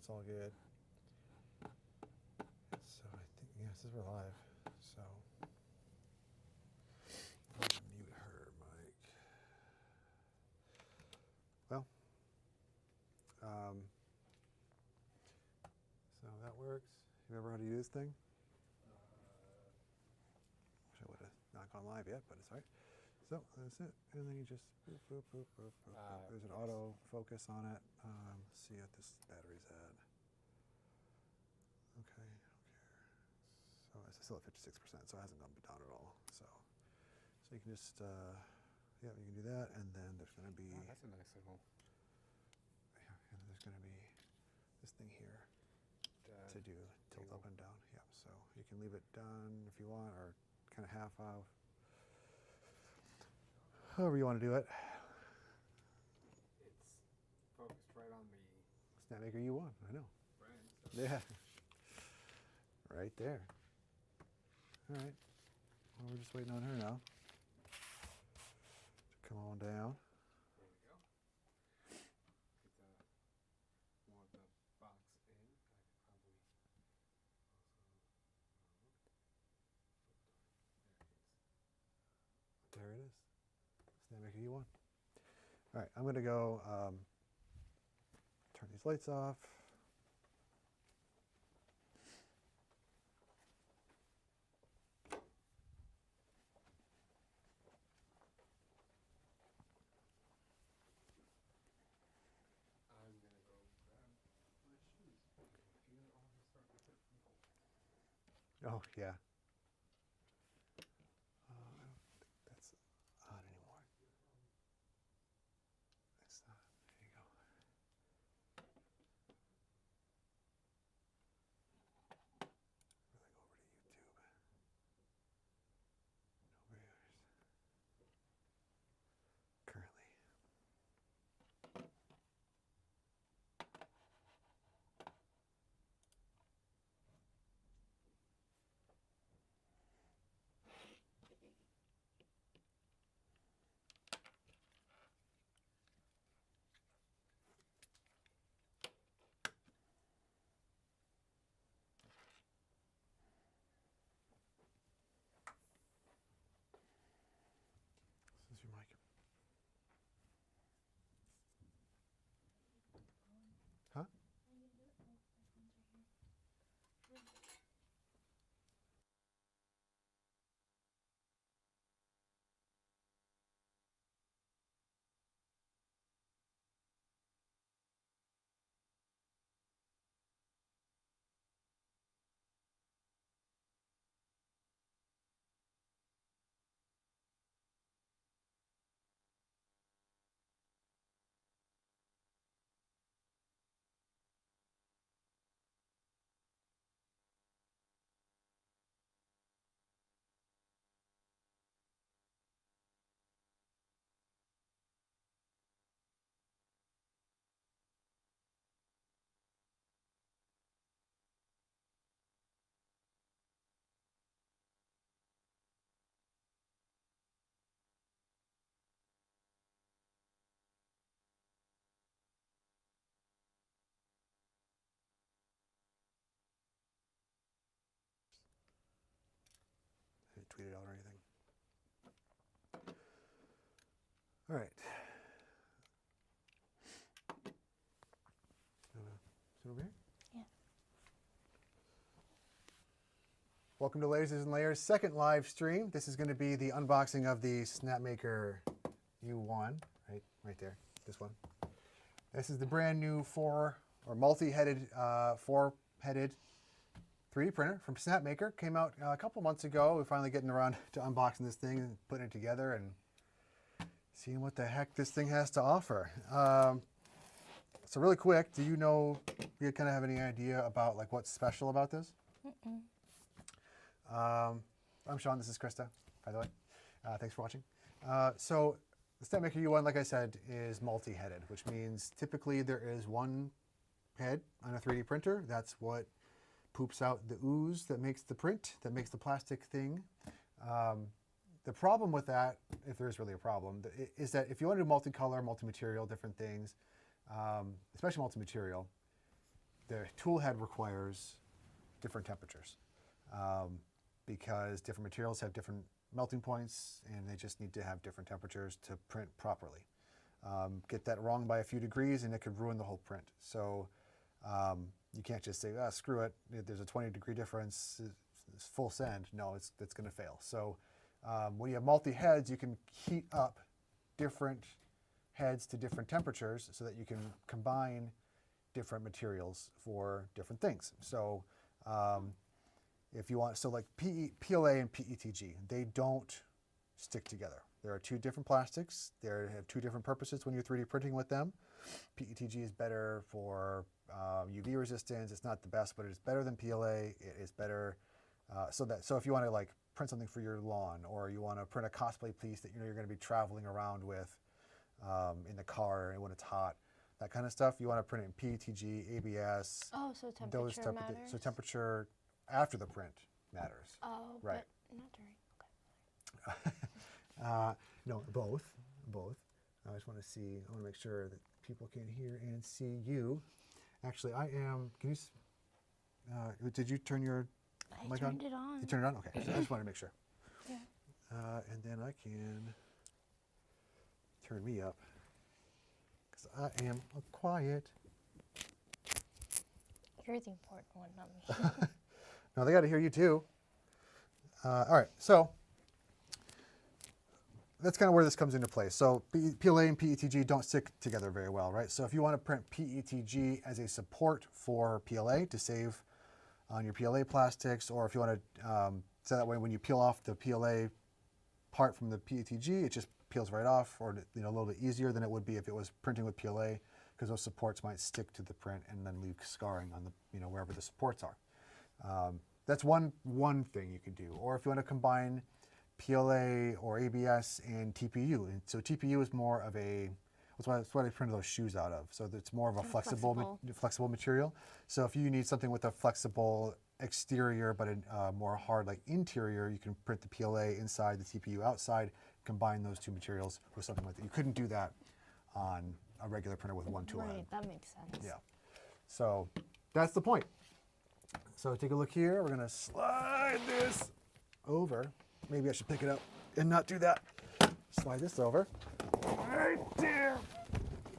That's all good. So I think, yeah, this is we're live. So I'm gonna mute her mic. Well, so that works. You remember how to use this thing? Wish I would have not gone live yet, but it's all right. So that's it. And then you just boop, boop, boop, boop, boop, boop. There's an auto focus on it. Let's see what this battery's at. Okay, so it's still at 56%, so it hasn't gone down at all. So you can just, yeah, you can do that, and then there's going to be. Oh, that's a nice signal. Yeah, and there's going to be this thing here to do tilt up and down. Yeah, so you can leave it done if you want, or kind of half off. However you want to do it. It's focused right on the Snapmaker U1, I know. brand. So. Yeah. Right there. All right. Well, we're just waiting on her now to come on down. There we go. Get more of the box in. I could probably also. There it is. Snapmaker U1. All right, I'm going to go turn these lights off. I'm going to go grab my shoes. You're all starting to fit from cold. Oh, yeah. I don't think that's on anymore. It's not. There you go. Really go over to YouTube. No viewers. Currently. This is your mic. Huh? Have you tweeted out or anything? All right. Sit over here? Yeah. Welcome to Lasers and Layers' second live stream. This is going to be the unboxing of the Snapmaker U1, right there, this one. This is the brand new multi-headed, four-headed 3D printer from Snapmaker. Came out a couple months ago. We're finally getting around to unboxing this thing and putting it together and seeing what the heck this thing has to offer. So really quick, do you kind of have any idea about like what's special about this? Mm-mm. I'm Sean, this is Krista, by the way. Thanks for watching. So the Snapmaker U1, like I said, is multi-headed, which means typically there is one head on a 3D printer. That's what poops out the ooze that makes the print, that makes the plastic thing. The problem with that, if there is really a problem, is that if you want to do multicolor, multi-material, different things, especially multi-material, the tool head requires different temperatures because different materials have different melting points, and they just need to have different temperatures to print properly. Get that wrong by a few degrees and it could ruin the whole print. So you can't just say, screw it, there's a 20-degree difference, it's full send. No, it's going to fail. So when you have multi-heads, you can heat up different heads to different temperatures so that you can combine different materials for different things. So if you want, so like PLA and PETG, they don't stick together. There are two different plastics. They have two different purposes when you're 3D printing with them. PETG is better for UV resistance. It's not the best, but it is better than PLA. It is better. So if you want to like print something for your lawn, or you want to print a cosplay piece that you know you're going to be traveling around with in the car and when it's hot, that kind of stuff, you want to print it in PETG, ABS. Oh, so temperature matters? So temperature after the print matters. Oh, right. But not during. Okay. No, both. I just want to see, I want to make sure that people can hear and see you. Actually, I am, can you, did you turn your mic on? I turned it on. You turned it on? Okay, so I just wanted to make sure. Yeah. And then I can turn me up, because I am quiet. You're the important one, not me. No, they got to hear you too. All right, so that's kind of where this comes into play. So PLA and PETG don't stick together very well, right? So if you want to print PETG as a support for PLA to save on your PLA plastics, or if you want to, so that way when you peel off the PLA part from the PETG, it just peels right off, or a little bit easier than it would be if it was printing with PLA, because those supports might stick to the print and then leave scarring on the, wherever the supports are. That's one thing you can do. Or if you want to combine PLA or ABS and TPU. And so TPU is more of a, that's what I printed those shoes out of. So it's more of a flexible material. So if you need something with a flexible exterior but a more hard like interior, you can print the PLA inside, the TPU outside, combine those two materials with something like that. You couldn't do that on a regular printer with one tool head. Right, that makes sense. Yeah. So that's the point. So take a look here. We're going to slide this over. Maybe I should pick it up and not do that. Slide this over. Right there.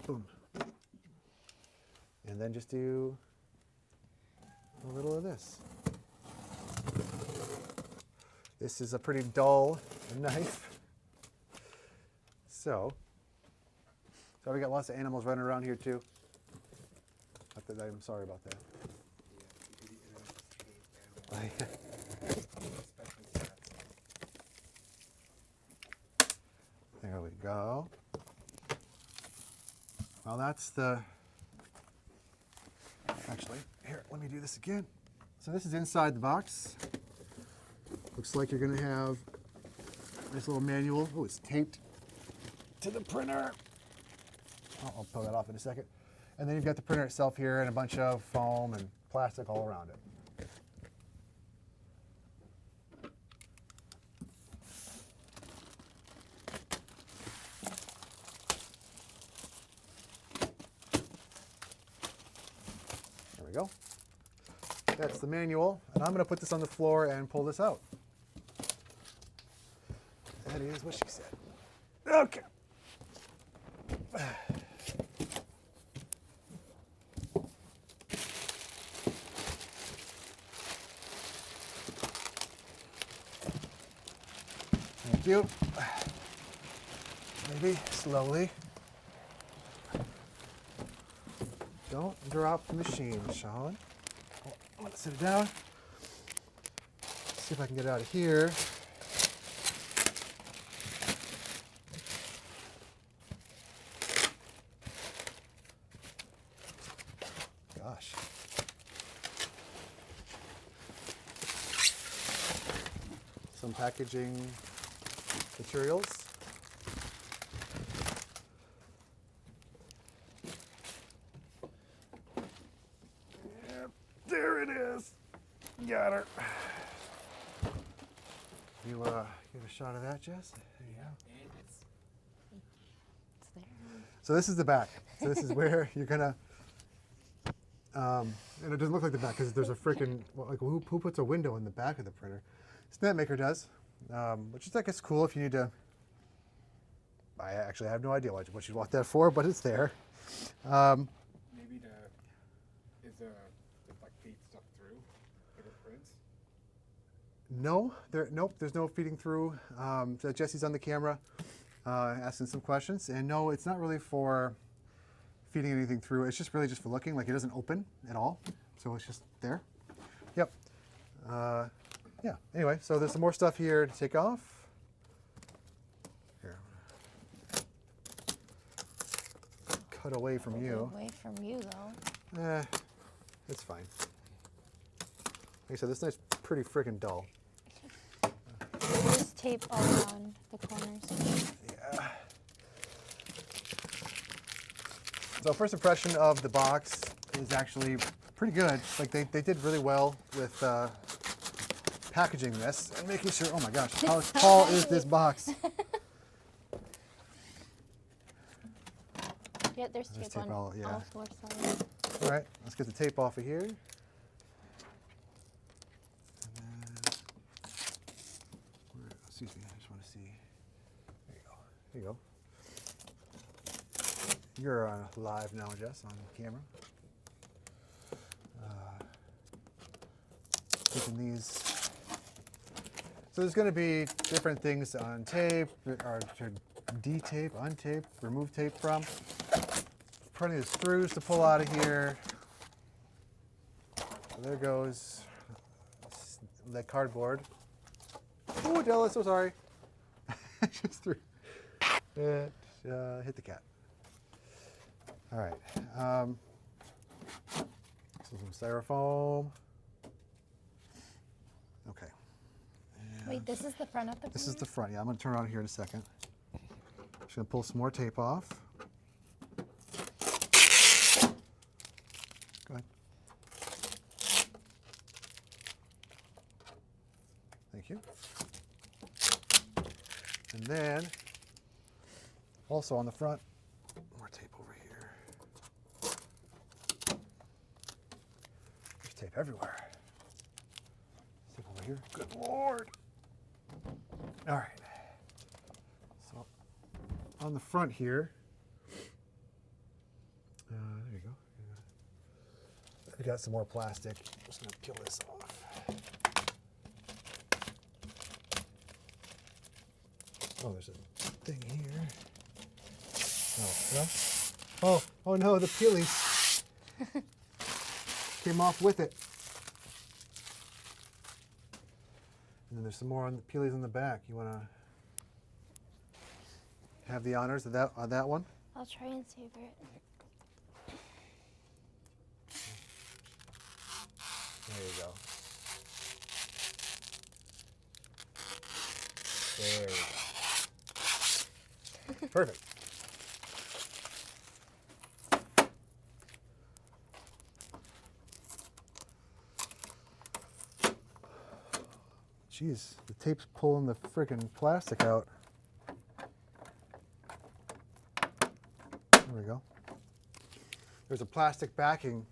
Boom. And then just do a little of this. This is a pretty dull knife. So we got lots of animals running around here too. I'm sorry about that. There we go. Well, that's actually, here, let me do this again. So this is inside the box. Looks like you're going to have this little manual. Oh, it's taped to the printer. Oh, I'll pull that off in a second. And then you've got the printer itself here and a bunch of foam and plastic all around it. There we go. That's the manual, and I'm going to put this on the floor and pull this out. That is what she said. Okay. Thank you. Maybe slowly. Don't drop the machine, Sean. Oh, I'm gonna sit it down. See if I can get it out of here. Gosh. Some packaging materials. Yep, there it is. Got her. You give a shot of that, Jess? There you go. It's there. So this is the back. So this is where you're gonna And it doesn't look like the back because there's a freaking, well, like who puts a window in the back of the printer? Snapmaker does, which is, I guess, cool if you need to. I actually have no idea what you'd want that for, but it's there. Maybe is the like feed stuck through if it prints? No, nope, there's no feeding through. So Jesse's on the camera asking some questions, and no, it's not really for feeding anything through. It's just really just for looking. Like, it doesn't open at all, so it's just there. Yep. Yeah. Anyway, so there's some more stuff here to take off. Here. Cut away from you. Away from you, though. It's fine. Like I said, this knife's pretty freaking dull. There's tape all around the corners. Yeah. So first impression of the box is actually pretty good. Like they did really well with packaging this and making sure. Oh my gosh, how tall is this box? Yeah, there's tape on all, yeah. all four sides. All right, let's get the tape off of here. And then, excuse me, I just want to see. There you go. There you go. You're live now, Jess, on camera. Keeping these. So there's going to be different things on tape, or to de-tape, untape, remove tape from. Plenty of screws to pull out of here. So there goes that cardboard. Oh, Della, so sorry. Just threw it. Hit the cat. All right. So some styrofoam. Okay. And Wait, this is the front of the this is the front. Yeah, I'm going to turn around here in a second. Just going to pull some more tape off. Go ahead. Thank you. And then, also on the front, more tape over here. There's tape everywhere. Tape over here. Good Lord. All right. So on the front here, there you go. We got some more plastic. I'm just gonna peel this off. Oh, there's a thing here. Oh, no. Oh no, the peelies came off with it. And then there's some more on the peelies in the back. You wanna have the honors of that one? I'll try and savor it. There you go. There we go. Perfect. Jeez, the tape's pulling the freaking plastic out. There we go. There's a plastic backing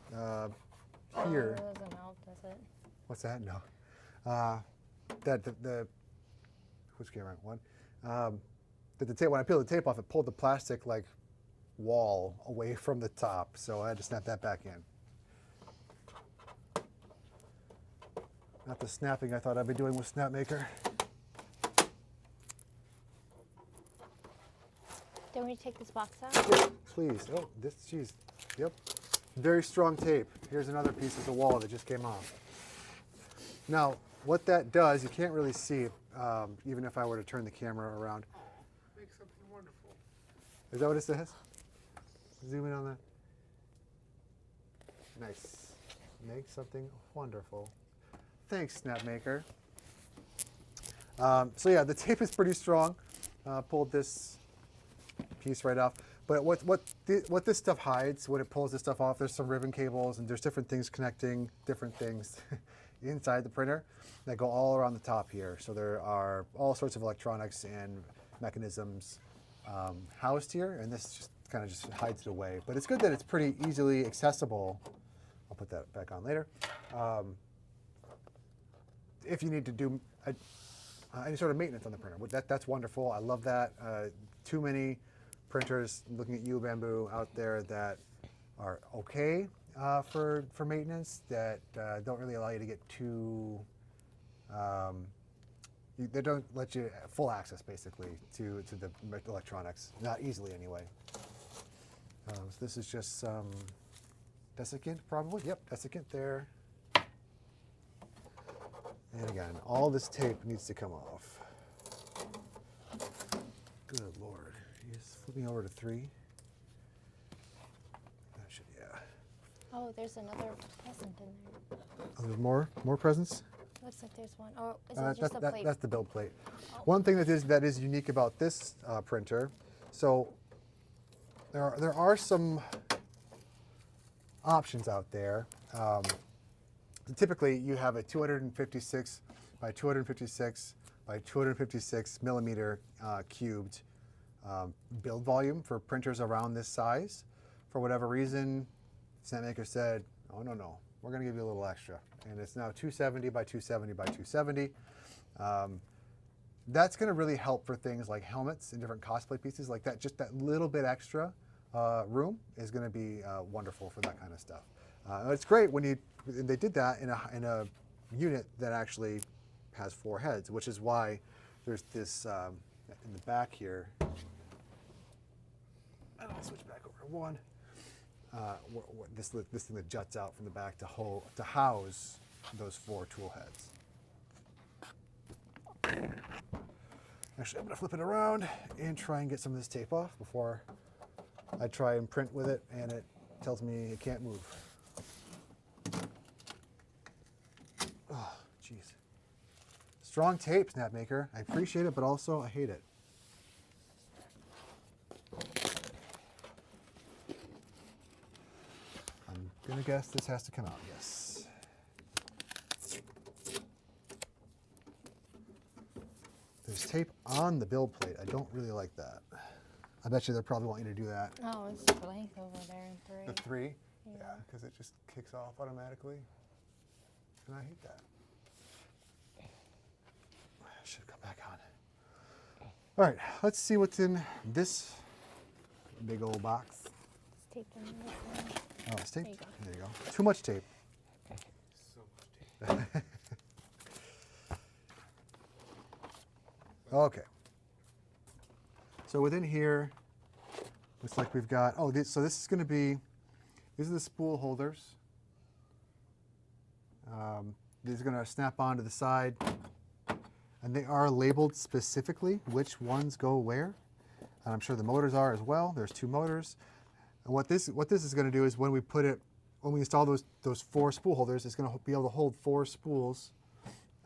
here. That doesn't help, does it? What's that? No. The which camera? One. That the tape, when I peeled the tape off, it pulled the plastic like wall away from the top, so I had to snap that back in. Not the snapping I thought I'd be doing with Snapmaker. Do you want me to take this box out? Yeah, please. Oh, this, geez. Yep. Very strong tape. Here's another piece of the wall that just came off. Now, what that does, you can't really see it, even if I were to turn the camera around. Make something wonderful. Is that what it says? Zoom in on that. Nice. Make something wonderful. Thanks, Snapmaker. So yeah, the tape is pretty strong. Pulled this piece right off. But what this stuff hides, when it pulls this stuff off, there's some ribbon cables and there's different things connecting different things inside the printer that go all around the top here. So there are all sorts of electronics and mechanisms housed here, and this just kind of just hides it away. But it's good that it's pretty easily accessible. I'll put that back on later. If you need to do any sort of maintenance on the printer, that's wonderful. I love that. Too many printers, looking at you, Bamboo, out there that are okay for maintenance, that don't really allow you to get too. They don't let you full access basically to the electronics, not easily anyway. So this is just some desiccant, probably. Yep, desiccant there. And again, all this tape needs to come off. Good Lord. He's flipping over to 3. That should, yeah. Oh, there's another present in there. Oh, there's more presents? Looks like there's one. Or is it just a plate? That's the build plate. Oh. One thing that is unique about this printer, so there are some options out there. Typically, you have a 256 by 256 by 256 millimeter cubed build volume for printers around this size. For whatever reason, Snapmaker said, "Oh no, we're going to give you a little extra," and it's now 270 by 270 by 270. That's going to really help for things like helmets and different cosplay pieces like that. Just that little bit extra room is going to be wonderful for that kind of stuff. It's great when they did that in a unit that actually has 4 heads, which is why there's this in the back here. I'll switch back over to 1. This thing that juts out from the back to house those 4 tool heads. Actually, I'm going to flip it around and try and get some of this tape off before I try and print with it, and it tells me it can't move. Oh, jeez. Strong tape, Snapmaker. I appreciate it, but also I hate it. I'm going to guess this has to come out, yes. There's tape on the build plate. I don't really like that. I bet you they'll probably want you to do that. Oh, it's blank over there in 3. The 3? Yeah. Because it just kicks off automatically. And I hate that. I should come back on. All right, let's see what's in this big old box. It's taped in this one. Oh, it's taped? There you go. There you go. Too much tape. So much tape. Okay. So within here, looks like we've got, so this is going to be, these are the spool holders. These are going to snap onto the side, and they are labeled specifically which ones go where. And I'm sure the motors are as well. There's 2 motors. And what this is going to do is when we install those 4 spool holders, it's going to be able to hold 4 spools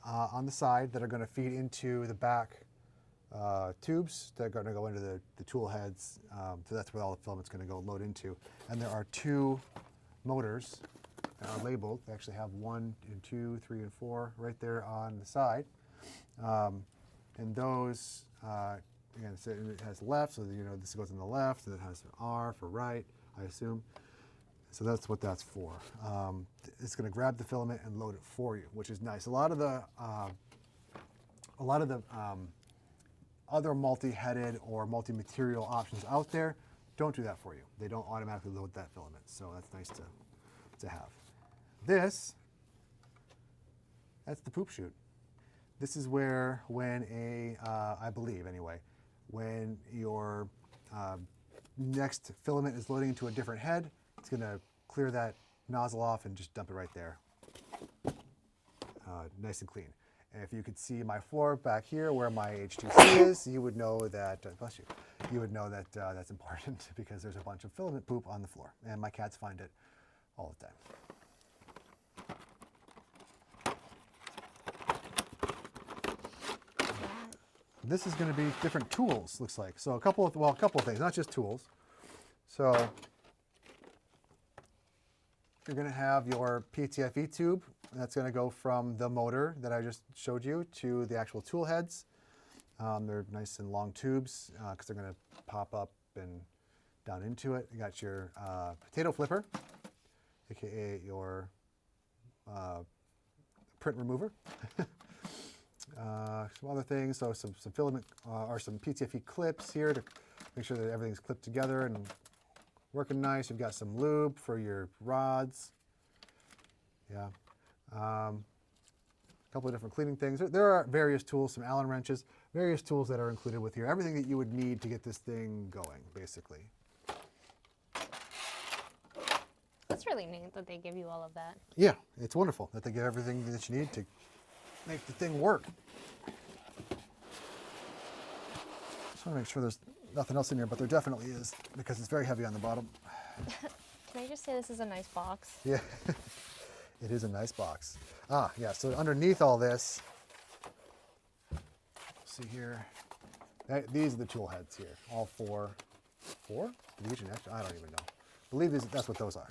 on the side that are going to feed into the back tubes that are going to go into the tool heads. So that's where all the filament's going to go load into. And there are 2 motors that are labeled. They actually have 1 and 2, 3 and 4 right there on the side. And those, again, so it has left, so this goes on the left, and it has R for right, I assume. So that's what that's for. It's going to grab the filament and load it for you, which is nice. A lot of the other multi-headed or multi-material options out there don't do that for you. They don't automatically load that filament, so that's nice to have. That's the poop chute. This is where I believe anyway, when your next filament is loading into a different head, it's going to clear that nozzle off and just dump it right there. Nice and clean. And if you could see my floor back here where my H2C is, you would know that, bless you, you would know that that's important because there's a bunch of filament poop on the floor, and my cats find it all the time. This is going to be different tools, looks like. So a couple of things, not just tools. So you're going to have your PTFE tube. That's going to go from the motor that I just showed you to the actual tool heads. They're nice and long tubes because they're going to pop up and down into it. You got your potato flipper, aka your print remover. Some other things, so some filament or some PTFE clips here to make sure that everything's clipped together and working nice. You've got some lube for your rods. Yeah. A couple of different cleaning things. There are various tools, some Allen wrenches, various tools that are included with here. Everything that you would need to get this thing going, basically. That's really neat that they give you all of that. Yeah, it's wonderful that they give everything that you need to make the thing work. Just want to make sure there's nothing else in here, but there definitely is because it's very heavy on the bottom. Can I just say this is a nice box? Yeah, it is a nice box. Ah, yeah, so underneath all this, see here, these are the tool heads here, all four? Did we get an extra? I don't even know. I believe that's what those are.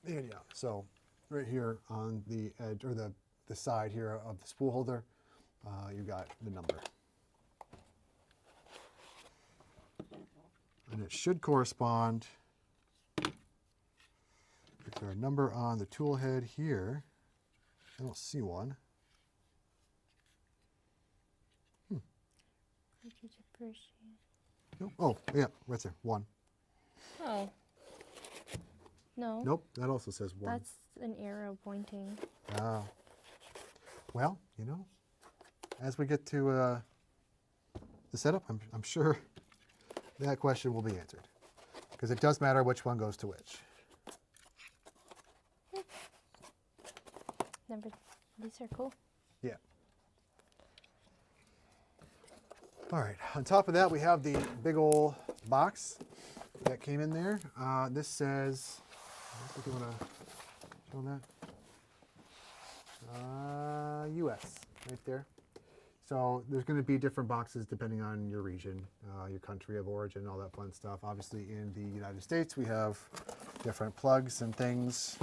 And yeah, so right here on the edge, or the side here of the spool holder, you got the number. And it should correspond. Is there a number on the tool head here? I don't see one. Nope. Oh, yeah, right there, 1. Oh. No. Nope, that also says 1. That's an arrow pointing. Oh. Well, you know, as we get to the setup, I'm sure that question will be answered. Because it does matter which one goes to which. These are cool. Yeah. All right, on top of that, we have the big old box that came in there. This says, if you want to show them that. US, right there. So there's going to be different boxes depending on your region, your country of origin, all that fun stuff. Obviously, in the United States, we have different plugs and things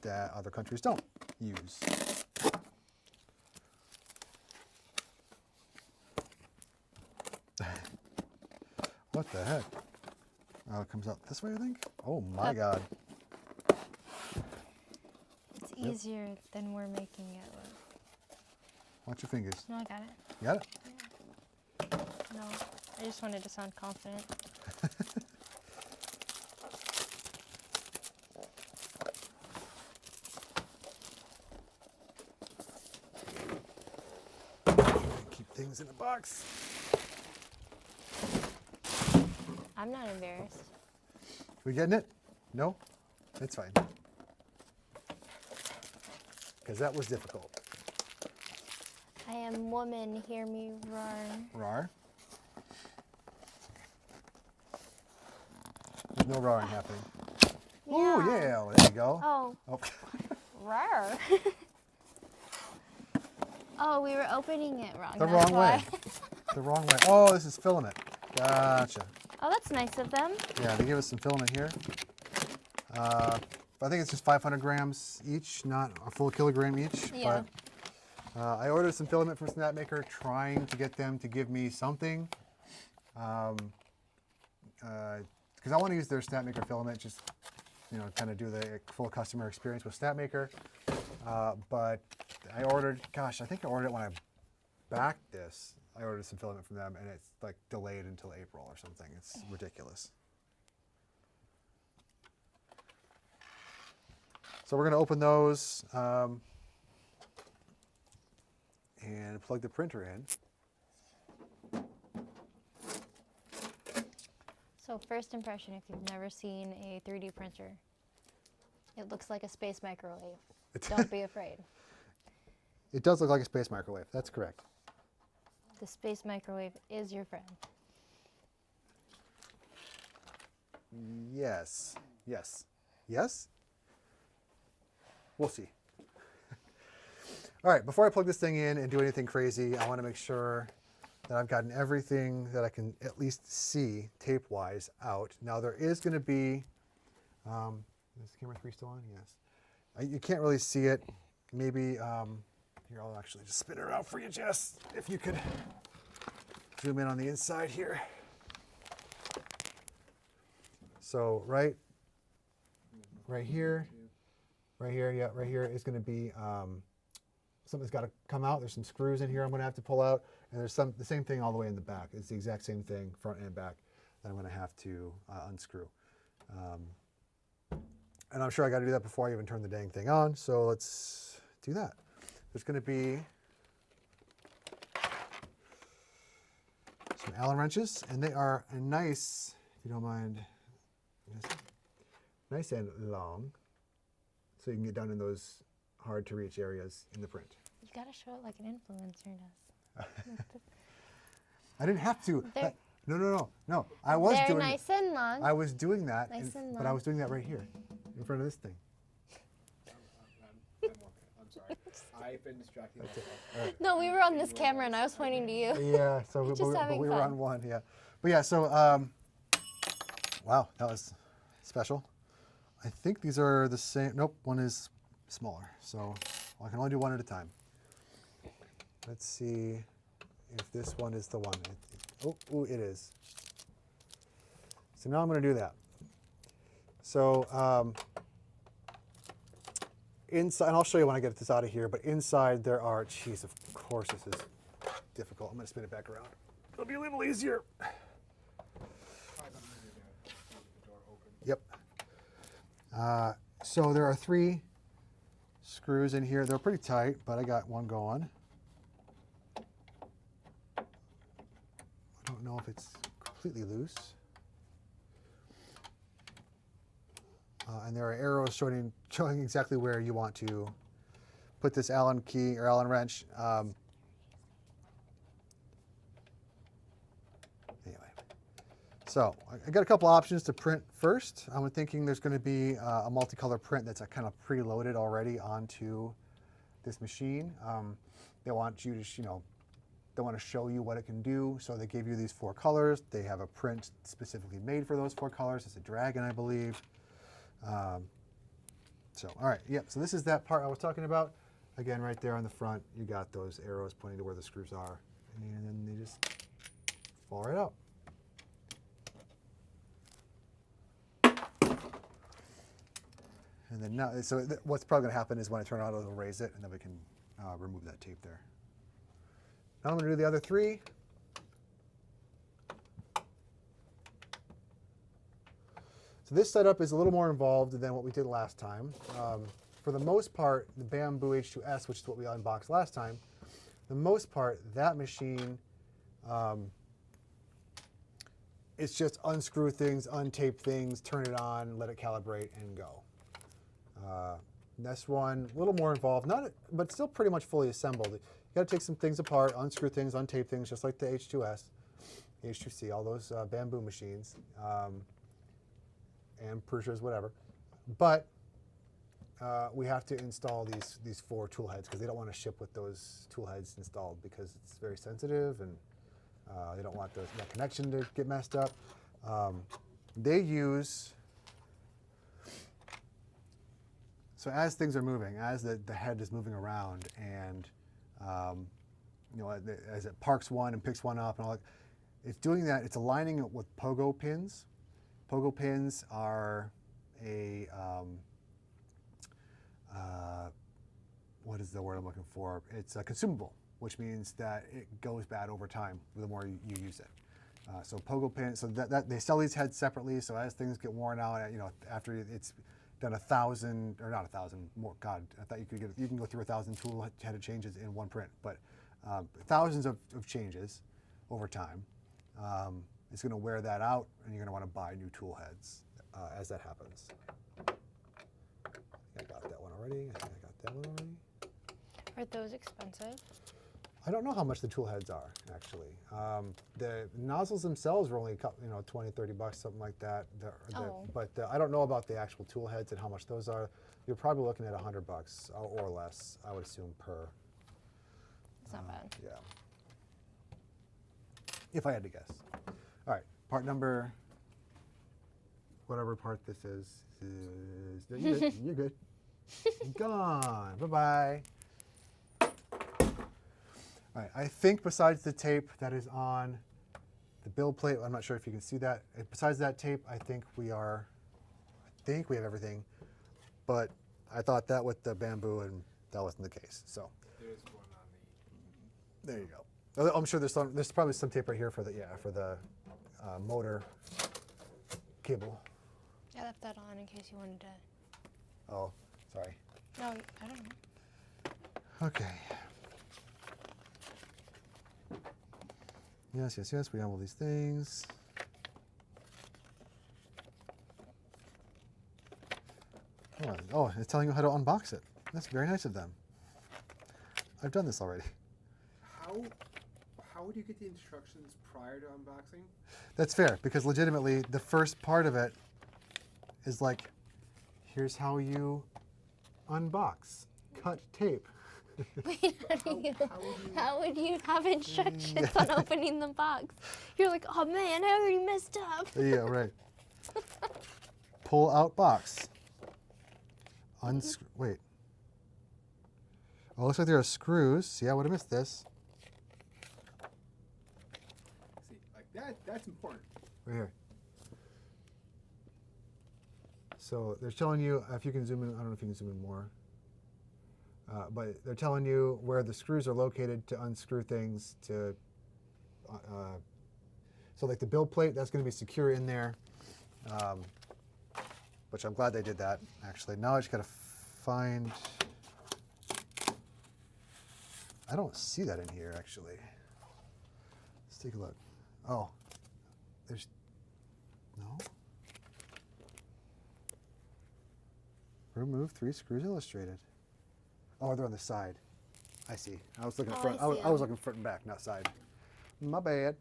that other countries don't use. What the heck? Oh, it comes out this way, I think? Oh my God. It's easier than we're making it look. Watch your fingers. No, I got it. You got it? No, I just wanted to sound confident. Keep things in a box. I'm not embarrassed. We getting it? No? It's fine. Because that was difficult. I am woman, hear me roar. Rar. There's no roaring happening. Oh, yeah, there you go. Oh, Oh. roar. Oh, we were opening it wrong. The that's wrong why. way. The wrong way. Oh, this is filament. Gotcha. Oh, that's nice of them. Yeah, they give us some filament here. I think it's just 500 grams each, not a full kilogram each. Yeah. But I ordered some filament from Snapmaker, trying to get them to give me something. Because I want to use their Snapmaker filament, just kind of do the full customer experience with Snapmaker. But I ordered, gosh, I think I ordered it when I backed this. I ordered some filament from them, and it's like delayed until April or something. It's ridiculous. So we're going to open those and plug the printer in. So first impression, if you've never seen a 3D printer, it looks like a space microwave. Don't be afraid. It does look like a space microwave. That's correct. The space microwave is your friend. Yes. Yes. Yes? We'll see. All right, before I plug this thing in and do anything crazy, I want to make sure that I've gotten everything that I can at least see tape-wise out. Now there is going to be, is camera 3 still on? Yes. You can't really see it. Maybe, Here, I'll actually just spin it around for you, Jess. If you could zoom in on the inside here. So right here, yeah, right here is going to be something's got to come out. There's some screws in here I'm going to have to pull out, and there's the same thing all the way in the back. It's the exact same thing, front and back, that I'm going to have to unscrew. And I'm sure I got to do that before I even turn the dang thing on. So let's do that. There's going to be some Allen wrenches, and they are a nice, if you don't mind, nice and long, so you can get down in those hard to reach areas in the print. You gotta show it like an influencer does. I didn't have to. They're- No. I was They're doing. nice and long. I was doing that, Nice and but I long. was doing that right here, in front of this thing. I'm okay. I'm sorry. I've been distracting myself. No, we were on this camera and I was pointing to you. Yeah, so Just but having we were fun. on one, yeah. But yeah, so wow, that was special. I think these are the same. Nope, one is smaller, so I can only do one at a time. Let's see if this one is the one. Oh, it is. So now I'm going to do that. So inside, and I'll show you when I get this out of here, but inside there are, geez, of course this is difficult. I'm going to spin it back around. It'll be a little easier. Yep. So there are 3 screws in here. They're pretty tight, but I got one going. I don't know if it's completely loose. And there are arrows showing exactly where you want to put this Allen key or Allen wrench. Anyway, so I got a couple options to print first. I'm thinking there's going to be a multicolor print that's kind of preloaded already onto this machine. They want you to, they want to show you what it can do. So they gave you these 4 colors. They have a print specifically made for those 4 colors. It's a dragon, I believe. So, all right, yep, so this is that part I was talking about. Again, right there on the front, you got those arrows pointing to where the screws are, and then they just fall right out. And then now, so what's probably gonna happen is when I turn it on, it'll raise it, and then we can remove that tape there. Now I'm gonna do the other 3. So this setup is a little more involved than what we did last time. For the most part, the Bamboo H2S, which is what we unboxed last time, the most part, that machine, it's just unscrew things, untape things, turn it on, let it calibrate, and go. This one, a little more involved, but still pretty much fully assembled. You got to take some things apart, unscrew things, untape things, just like the H2S, H2C, all those Bamboo machines. And Peugeots, whatever. But we have to install these 4 tool heads because they don't want to ship with those tool heads installed because it's very sensitive and they don't want that connection to get messed up. They use, so as things are moving, as the head is moving around and as it parks one and picks one up and all that, it's doing that, it's aligning it with pogo pins. Pogo pins are a, what is the word I'm looking for? It's a consumable, which means that it goes bad over time the more you use it. So pogo pins, so that they sell these heads separately. So as things get worn out, after it's done 1,000 or not 1,000 more. God, I thought you can go through 1,000 tool headed changes in one print, but thousands of changes over time. It's going to wear that out, and you're going to want to buy new tool heads as that happens. I got that one already. I think I got that one already. Are those expensive? I don't know how much the tool heads are, actually. The nozzles themselves were only $20, $30, something like that. But I don't know about the actual tool heads and how much those are. You're probably looking at $100 or less, I would assume, per. It's not bad. Yeah. If I had to guess. All right, part number, whatever part this is you're good. You're good. Gone. Bye-bye. All right, I think besides the tape that is on the build plate, I'm not sure if you can see that. Besides that tape, I think we have everything. But I thought that with the bamboo, and that wasn't the case. So There's one on the. there you go. I'm sure there's probably some tape right here for the motor cable. I left that on in case you wanted to. Oh, sorry. No, I don't know. Okay. Yes, yes, yes. We have all these things. Oh, it's telling you how to unbox it. That's very nice of them. I've done this already. How would you get the instructions prior to unboxing? That's fair, because legitimately the first part of it is like, here's how you unbox. Cut tape. Wait, how would you have instructions on opening the box? You're like, oh man, I already messed up. Yeah, right. Pull out box. Wait. Oh, looks like there are screws. See, I would have missed this. See, like that's important. Right here. So they're telling you, if you can zoom in, I don't know if you can zoom in more. But they're telling you where the screws are located to unscrew things to, so like the build plate, that's going to be secure in there, which I'm glad they did that, actually. Now I just got to find, I don't see that in here, actually. Let's take a look. Oh, there's, no. Remove 3 screws illustrated. Oh, they're on the side. I see. I was looking front. I was looking front and back, not side. My bad.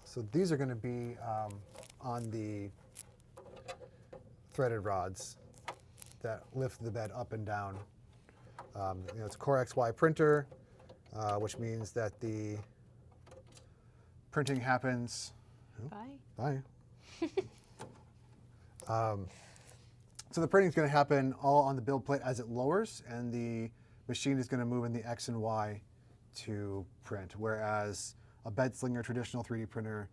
So these are going to be on the threaded rods that lift the bed up and down. It's a Core XY printer, which means that the printing happens. Bye. Bye. So the printing is going to happen all on the build plate as it lowers, and the machine is going to move in the X and Y to print. Whereas a bed slinger, traditional 3D printer,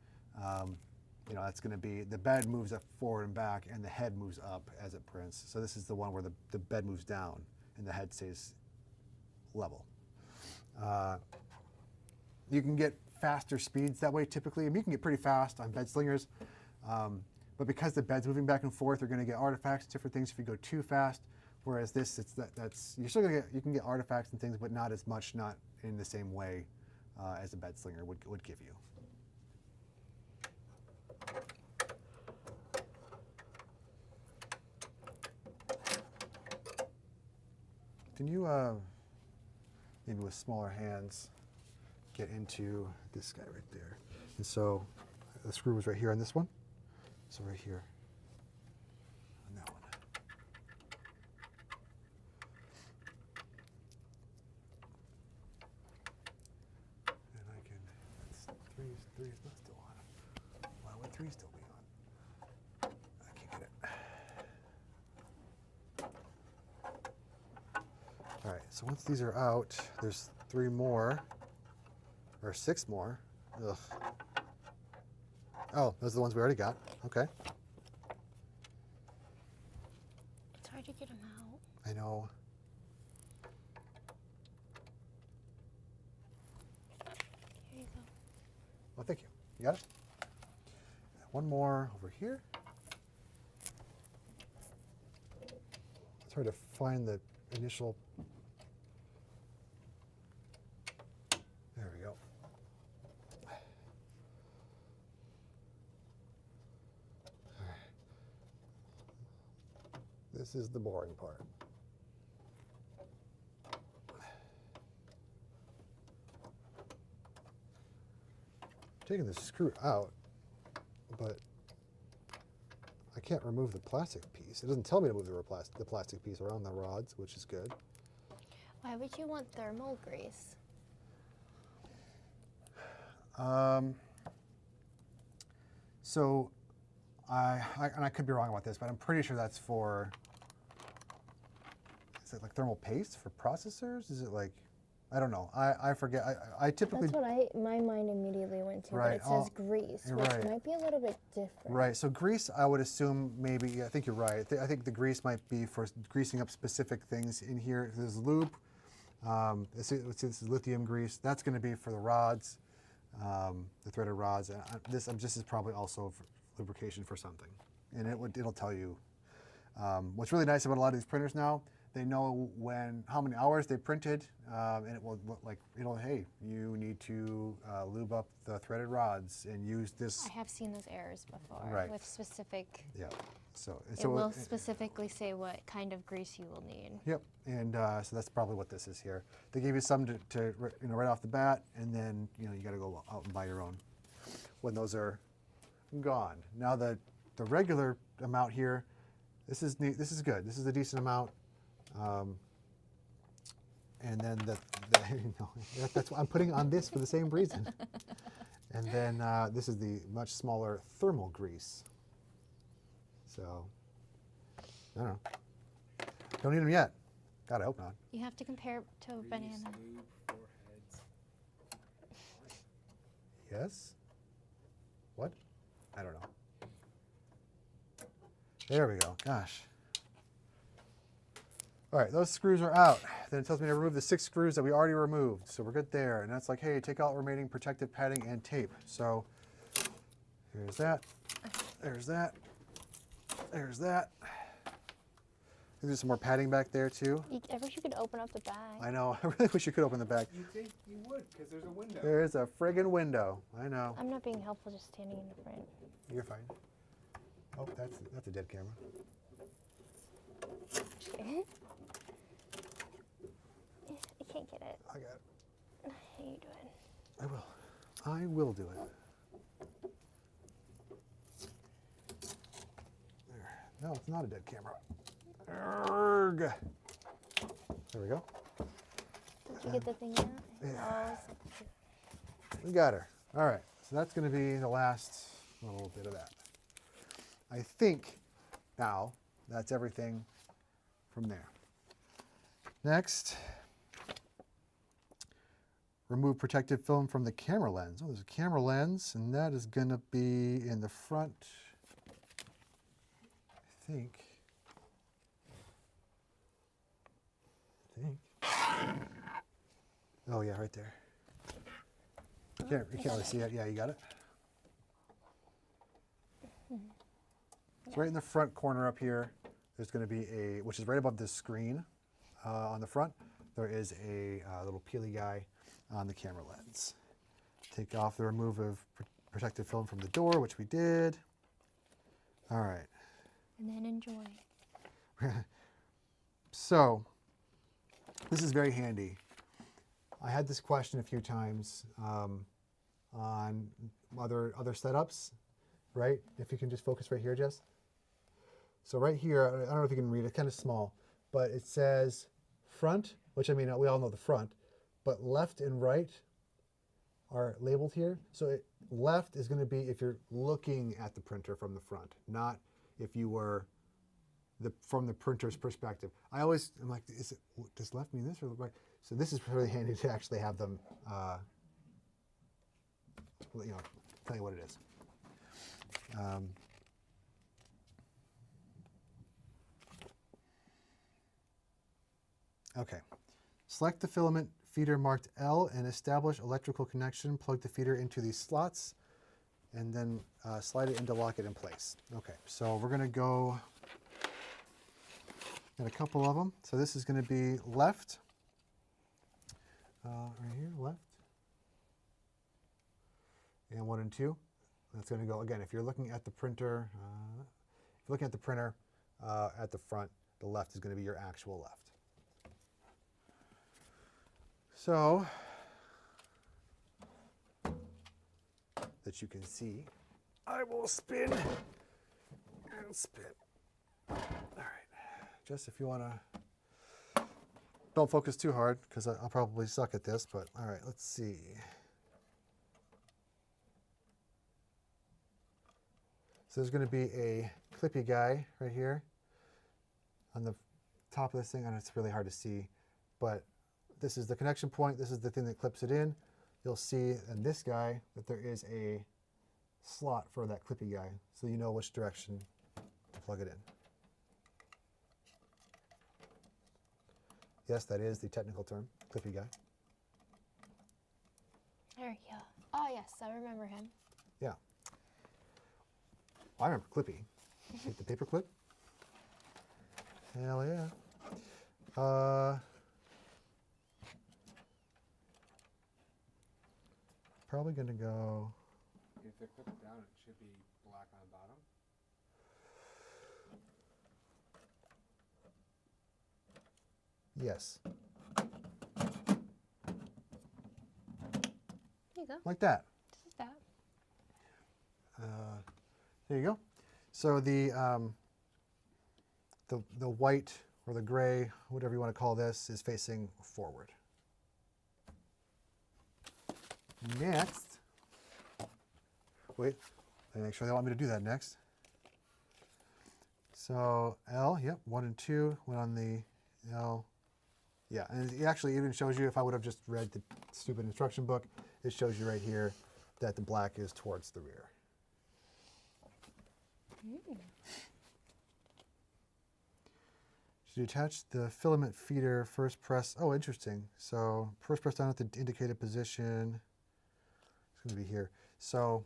that's going to be, the bed moves up forward and back, and the head moves up as it prints. So this is the one where the bed moves down and the head stays level. You can get faster speeds that way typically. I mean, you can get pretty fast on bed slingers. But because the bed's moving back and forth, you're going to get artifacts, different things if you go too fast. Whereas this, you're still going to get, you can get artifacts and things, but not as much, not in the same way as a bed slinger would give you. Can you, maybe with smaller hands, get into this guy right there? And so the screw was right here on this one. So right here on that one. And I can, that's three is not still on. Why would 3 still be on? I can't get it. All right, so once these are out, there's 3 more, or 6 more. Ugh. Oh, those are the ones we already got. Okay. It's hard to get them out. I know. Here you go. Well, thank you. You got it? One more over here. It's hard to find the initial. There we go. This is the boring part. Taking the screw out, but I can't remove the plastic piece. It doesn't tell me to move the plastic piece around the rods, which is good. Why would you want thermal grease? So, and I could be wrong about this, but I'm pretty sure that's for is it like thermal paste for processors? Is it like, I don't know. I forget. I typically. That's what my mind immediately went to, Right, but it says grease, you're which right. might be a little bit different. Right. So grease, I would assume maybe. I think you're right. I think the grease might be for greasing up specific things in here. There's lube. This is lithium grease. That's going to be for the rods, the threaded rods. This is probably also for lubrication for something, and it'll tell you. What's really nice about a lot of these printers now, they know how many hours they printed, and it will hey, you need to lube up the threaded rods and use this. I have seen those errors before Right. with specific. Yeah. So It will specifically say what kind of grease you will need. Yep. And so that's probably what this is here. They gave you some to right off the bat, and then you got to go out and buy your own when those are gone. Now the regular amount here, this is neat. This is good. This is a decent amount. And then that's what I'm putting on this for the same reason. And then this is the much smaller thermal grease. So, I don't know. Don't need them yet. God, I hope not. You have to compare it to a Grease, banana. lube, foreheads. Yes? What? I don't know. There we go. Gosh. All right, those screws are out. Then it tells me to remove the 6 screws that we already removed. So we're good there. And that's like, hey, take out remaining protective padding and tape. So here's that. There's that. There's that. There's some more padding back there too. I wish you could open up the bag. I know. I really wish you could open the bag. You think you would, because there's a window. There is a friggin' window. I know. I'm not being helpful, just standing in the front. You're fine. Oh, that's a dead camera. Okay. I can't get it. I got it. How you doing? I will. I will do it. There. No, it's not a dead camera. Urgh. There we go. Did you get the thing out? Yeah. Oh, We got her. All right. So that's going to be the last little bit of that. I think now that's everything from there. Next, remove protective film from the camera lens. Oh, there's a camera lens, and that is going to be in the front, I think. Oh, yeah, right there. You can't really see it. Yeah, you got it? It's right in the front corner up here. There's going to be which is right above this screen on the front. There is a little peely guy on the camera lens. Take off the remove of protective film from the door, which we did. All right. and then enjoy. So, this is very handy. I had this question a few times on other setups, right? If you can just focus right here, Jess. So right here, I don't know if you can read it, it's kind of small, but it says front, which I mean, we all know the front, but left and right are labeled here. So left is going to be if you're looking at the printer from the front, not if you were from the printer's perspective. I'm like, does left mean this or right? So this is really handy to actually have them, tell you what it is. Okay, select the filament feeder marked L and establish electrical connection. Plug the feeder into these slots and then slide it in to lock it in place. Okay, so we're gonna go, got a couple of them. So this is gonna be left, right here, left, and 1 and 2. That's gonna go, again, if you're looking at the printer, at the front, the left is gonna be your actual left. So, that you can see, I will spin and spin. All right, just if you wanna, don't focus too hard because I'll probably suck at this, but all right, let's see. So there's gonna be a clippy guy right here on the top of this thing, and it's really hard to see, but this is the connection point. This is the thing that clips it in. You'll see in this guy that there is a slot for that clippy guy, so you know which direction to plug it in. Yes, that is the technical term, clippy guy. There we go. Oh yes, I remember him. Yeah. I remember clippy. Take the paper clip. Hell yeah. Probably gonna go. If they're clipped down, it should be black on the bottom. Yes, There you go. like that. This is that. There you go. So the white or the gray, whatever you want to call this, is facing forward. Next, wait, let me make sure they want me to do that next. So L, yep, 1 and 2 went on the L. Yeah, and it actually even shows you, if I would have just read the stupid instruction book, it shows you right here that the black is towards the rear. To detach the filament feeder, first press, oh interesting. So first press down at the indicated position. It's going to be here. So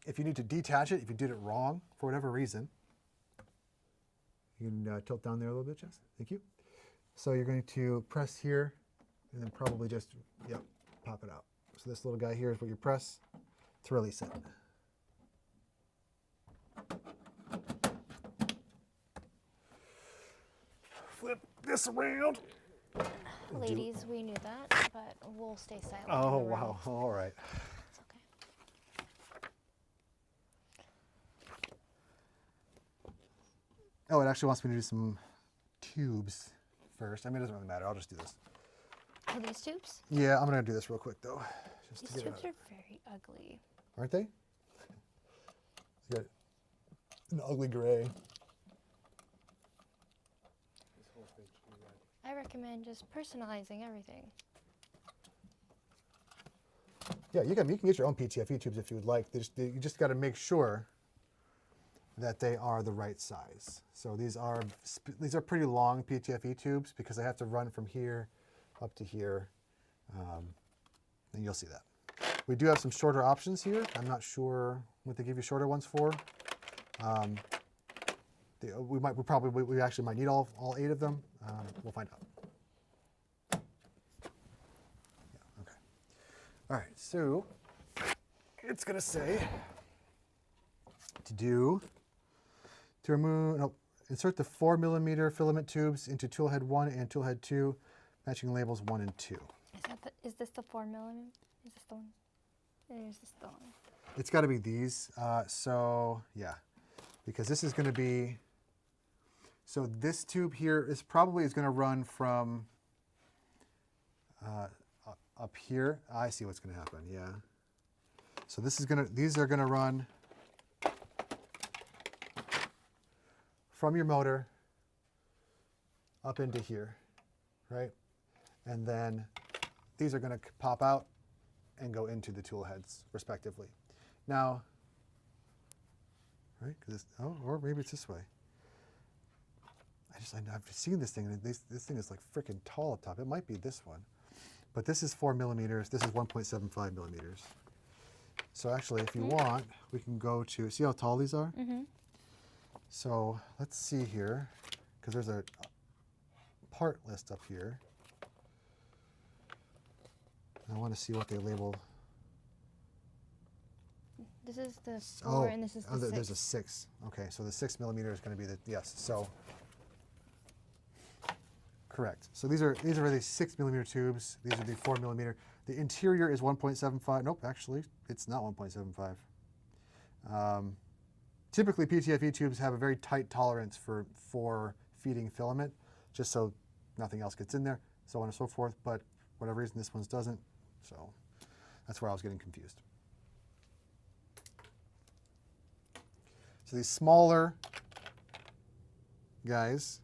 if you need to detach it, if you did it wrong for whatever reason, you can tilt down there a little bit, Jess. Thank you. So you're going to press here and then probably just, yep, pop it out. So this little guy here is what you press to release it. Flip this around. Ladies, we knew that, but we'll stay silent. Oh, in the room. wow. All right. It's okay. Oh, it actually wants me to do some tubes first. I mean, it doesn't really matter. I'll just do this. Oh, these tubes? Yeah, I'm going to do this real quick, though. Just These to get tubes it out. are very ugly. Aren't they? You got an ugly gray. This whole thing should be red. I recommend just personalizing everything. Yeah, you can get your own PTFE tubes if you would like. You just got to make sure that they are the right size. So these are pretty long PTFE tubes because they have to run from here up to here, and you'll see that. We do have some shorter options here. I'm not sure what they give you shorter ones for. We actually might need all 8 of them. We'll find out. Yeah, okay. All right, so it's gonna say to remove, no, insert the 4mm filament tubes into tool head 1 and tool head 2, matching labels 1 and 2. Is this the 4mm? Is this the one? Or is this the one? It's got to be these. So yeah, because this is going to be. So this tube here is going to run from up here. I see what's going to happen. Yeah. So these are going to run from your motor up into here, right? And then these are going to pop out and go into the tool heads respectively. Now, right? Or maybe it's this way. I've seen this thing, and this thing is like freaking tall up top. It might be this one, but this is 4mm. This is 1.75 millimeters. So actually, if you want, we can go to, see how tall these are? Mm-hmm. So let's see here, because there's a part list up here. I want to see what they label. This is the 4 and this is the 6. There's a 6. Okay, so the 6mm is going to be the, yes, so. Correct. So these are really 6mm tubes. These are the 4mm. The interior is 1.75. Nope, actually, it's not 1.75. Typically, PTFE tubes have a very tight tolerance for feeding filament, just so nothing else gets in there, so on and so forth. But for whatever reason, this one's doesn't. So that's where I was getting confused. So these smaller guys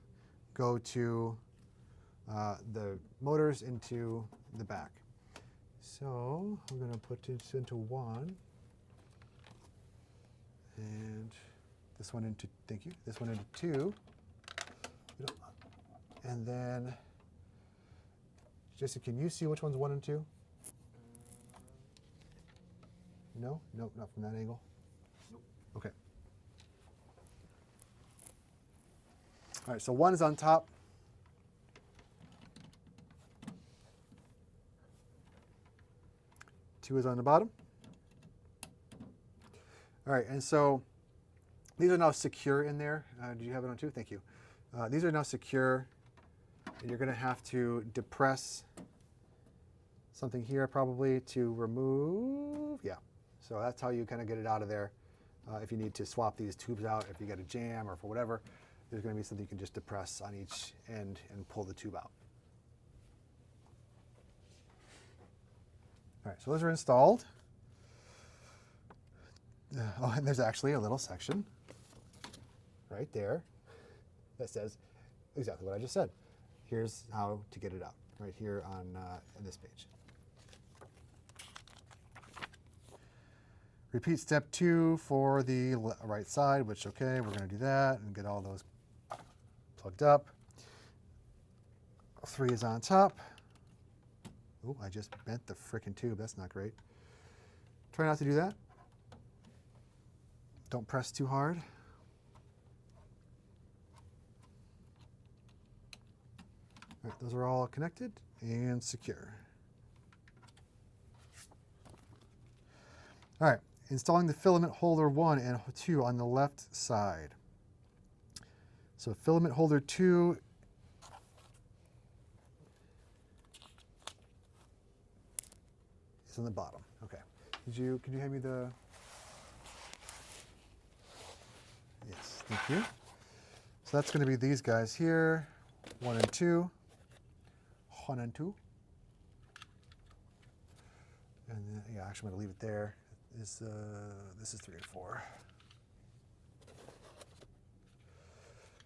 go to the motors into the back. So I'm going to put this into 1, and this one into, thank you, this one into 2, and then, Jesse, can you see which one's 1 and 2? No? Nope, not from that angle. Nope. Okay. All right, so 1 is on top. Two is on the bottom. All right, and so these are now secure in there. Did you have it on 2? Thank you. These are now secure, and you're going to have to depress something here probably to remove. Yeah, so that's how you kind of get it out of there. If you need to swap these tubes out, if you get a jam or for whatever, there's going to be something you can just depress on each end and pull the tube out. All right, so those are installed. Oh, and there's actually a little section right there that says exactly what I just said. Here's how to get it out, right here on this page. Repeat step 2 for the right side, which, okay, we're going to do that and get all those plugged up. 3 is on top. Oh, I just bent the frickin' tube. That's not great. Try not to do that. Don't press too hard. All right, those are all connected and secure. All right, installing the filament holder 1 and 2 on the left side. So filament holder 2 is on the bottom. Okay. Could you hand me the? Yes, thank you. So that's going to be these guys here, 1 and 2, 1 and 2. And then, yeah, actually, I'm going to leave it there. This is 3 and 4.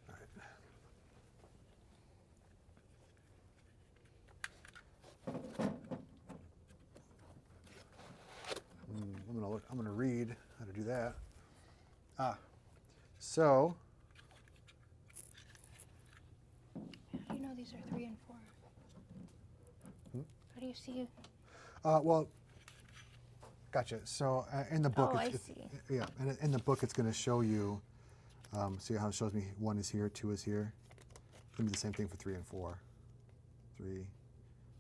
All right. I'm going to read how to do that. So. How do you know these are 3 and 4? How do you see it? Well, gotcha. So in the book, Oh, I see. Yeah, and in the book, it's going to show you. See how it shows me 1 is here, 2 is here. It's going to be the same thing for 3 and 4. 3.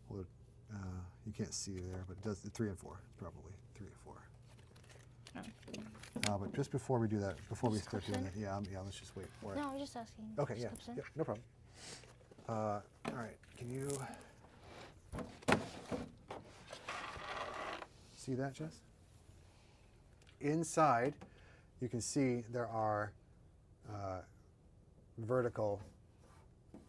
Well, you can't see there, but it does. 3 and 4 probably 3 and 4. But just before we do that, before we start doing that, yeah, let's just wait for it. No, I'm just asking. Okay, yeah, Slips in? yeah, no problem. All right, can you see that, Jess? Inside, you can see there are vertical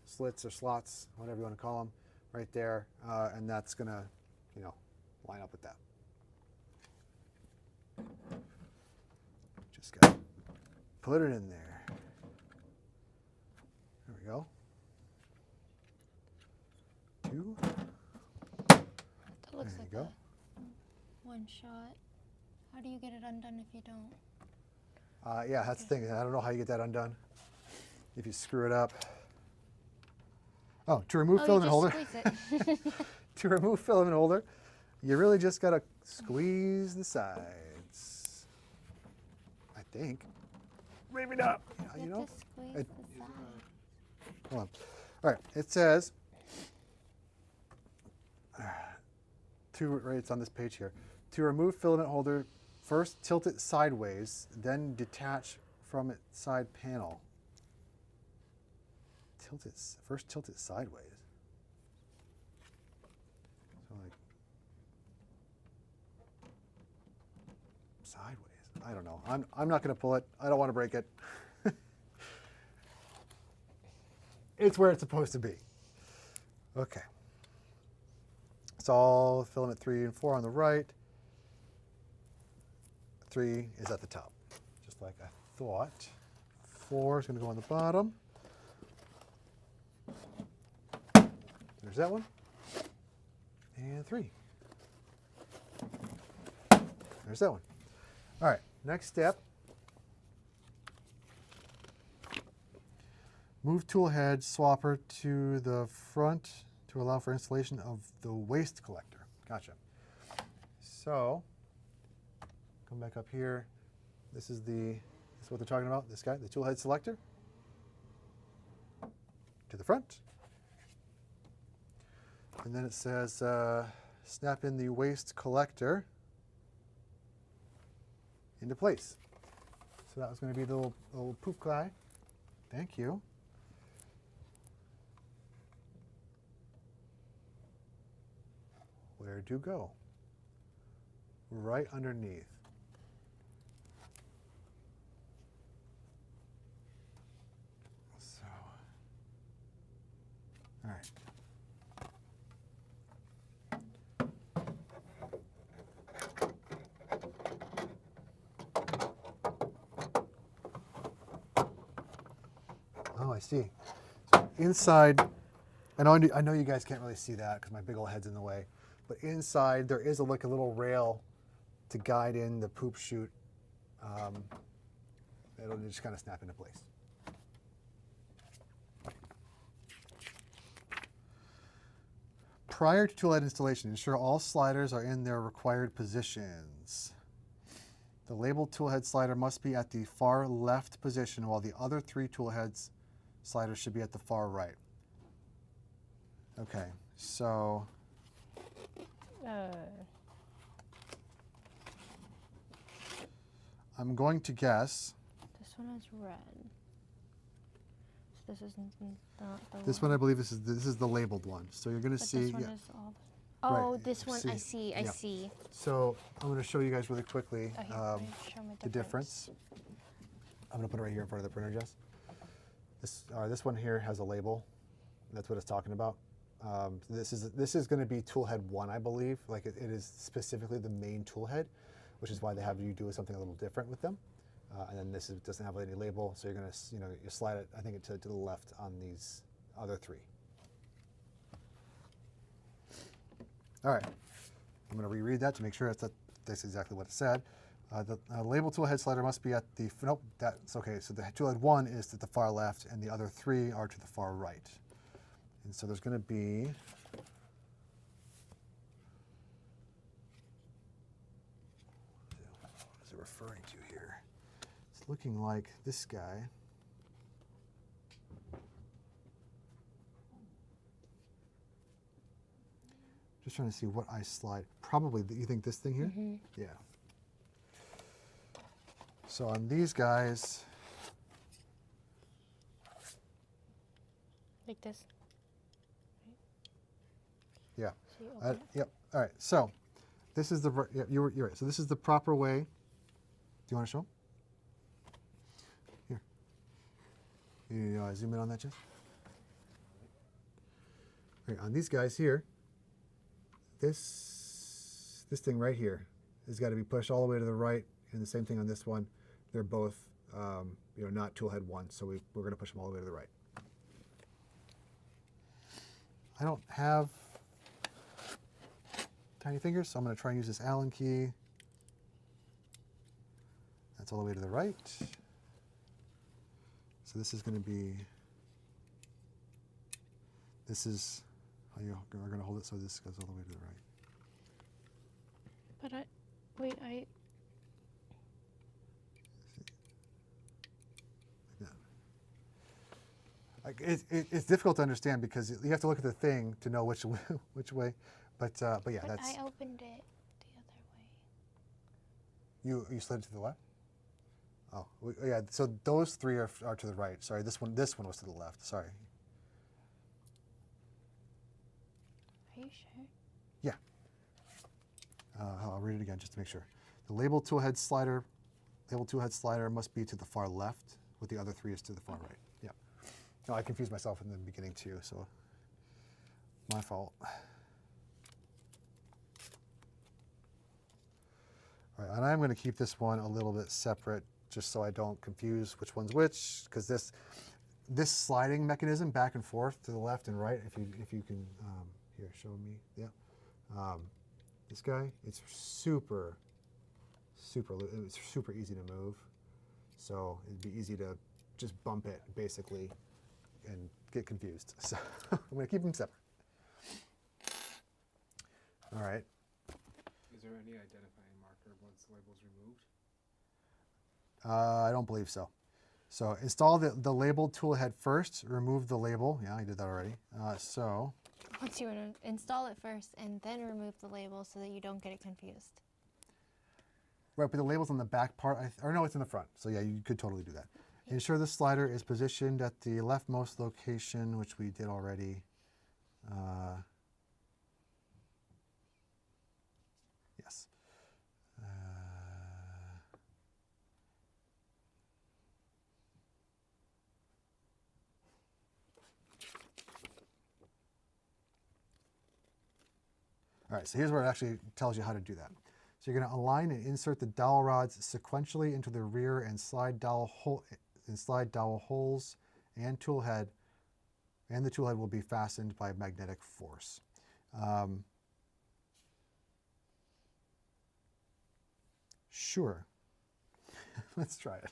slits or slots, whatever you want to call them, right there, and that's going to, line up with that. Just got to put it in there. There we go. 2. That looks There like you go. a one shot. How do you get it undone if you don't? Yeah, that's the thing. I don't know how you get that undone. If you screw it up. Oh, to remove filament holder. Squeeze it. To remove filament holder, you really just got to squeeze the sides. I think. Maybe not. You You have know? to squeeze it- the sides. Hold on. All right. It says, it's on this page here. To remove filament holder, first tilt it sideways, then detach from its side panel. First tilt it sideways. So like sideways. I don't know. I'm not going to pull it. I don't want to break it. It's where it's supposed to be. Okay. It's all filament 3 and 4 on the right. 3 is at the top, just like I thought. 4 is going to go on the bottom. there's that one. And 3. There's that one. All right, next step. Move tool head swapper to the front to allow for installation of the waste collector. Gotcha. So, come back up here. This is what they're talking about, this guy, the tool head selector. To the front. And then it says snap in the waste collector into place. So that was going to be the little poof guy. Thank you. Where to go? Right underneath. So, all right. Oh, I see. So inside, I know you guys can't really see that because my big old head's in the way, but inside there is a little rail to guide in the poop chute. It'll just kind of snap into place. Prior to tool head installation, ensure all sliders are in their required positions. The labeled tool head slider must be at the far left position, while the other 3 tool heads sliders should be at the far right. Okay, so I'm going to guess. This one is red. So this isn't the This one, I believe, this is the labeled one. So you're going to see. This one is all. Oh, Right, this one. see, I yeah. see. So I'm going to show you guys really quickly Oh, here, let me show me the difference. I'm going to put it right here in front of the printer, Jess. This one here has a label. That's what it's talking about. This is going to be tool head 1, I believe. Like it is specifically the main tool head, which is why they have you do something a little different with them. And then this doesn't have any label, so you're going to you slide it, I think, to the left on these other 3. All right, I'm going to reread that to make sure that's exactly what it said. The label tool head slider must be at the, nope, that's okay. So the tool head 1 is at the far left, and the other 3 are to the far right. And so there's going to be, what is it referring to here? It's looking like this guy. Just trying to see what I slide. Probably, you think this thing here? Mm-hmm. Yeah. So on these guys, Like this. yeah. So you open it. Yep. All right. So this is the, yeah, you're right. So this is the proper way. Do you want to show 'em? Here. You zoom in on that, Jess? All right, on these guys here, this thing right here has got to be pushed all the way to the right, and the same thing on this one. They're both, not tool head 1, so we're going to push them all the way to the right. I don't have tiny fingers, so I'm going to try and use this Allen key. That's all the way to the right. So this is going to be, this is how you're going to hold it, so this goes all the way to the right. But wait, It's difficult to understand because you have to look at the thing to know which way, but yeah, but that's. I opened it the other way. You slid it to the left. Oh, yeah. So those 3 are to the right. Sorry, this one was to the left. Sorry. Are you sure? Yeah. I'll read it again just to make sure. The label tool head slider must be to the far left, with the other 3 is to the far right. Yeah. No, I confused myself in the beginning too, so my fault. All right, and I'm going to keep this one a little bit separate just so I don't confuse which one's which, because this sliding mechanism back and forth to the left and right, if you can, here, show me, yeah. This guy, it's super easy to move. So it'd be easy to just bump it basically and get confused. So I'm gonna keep them separate. All right. Is there any identifying marker once the label's removed? I don't believe so. So install the label tool head first, remove the label. Yeah, I did that already. Once you install it first and then remove the label so that you don't get it confused. Right, but the label's on the back part, or no, it's in the front. So yeah, you could totally do that. Yep. Ensure the slider is positioned at the leftmost location, which we did already. Yes. All right, so here's where it actually tells you how to do that. So you're going to align and insert the dowel rods sequentially into the rear and slide dowel holes and tool head, and the tool head will be fastened by magnetic force. Sure. Let's try it.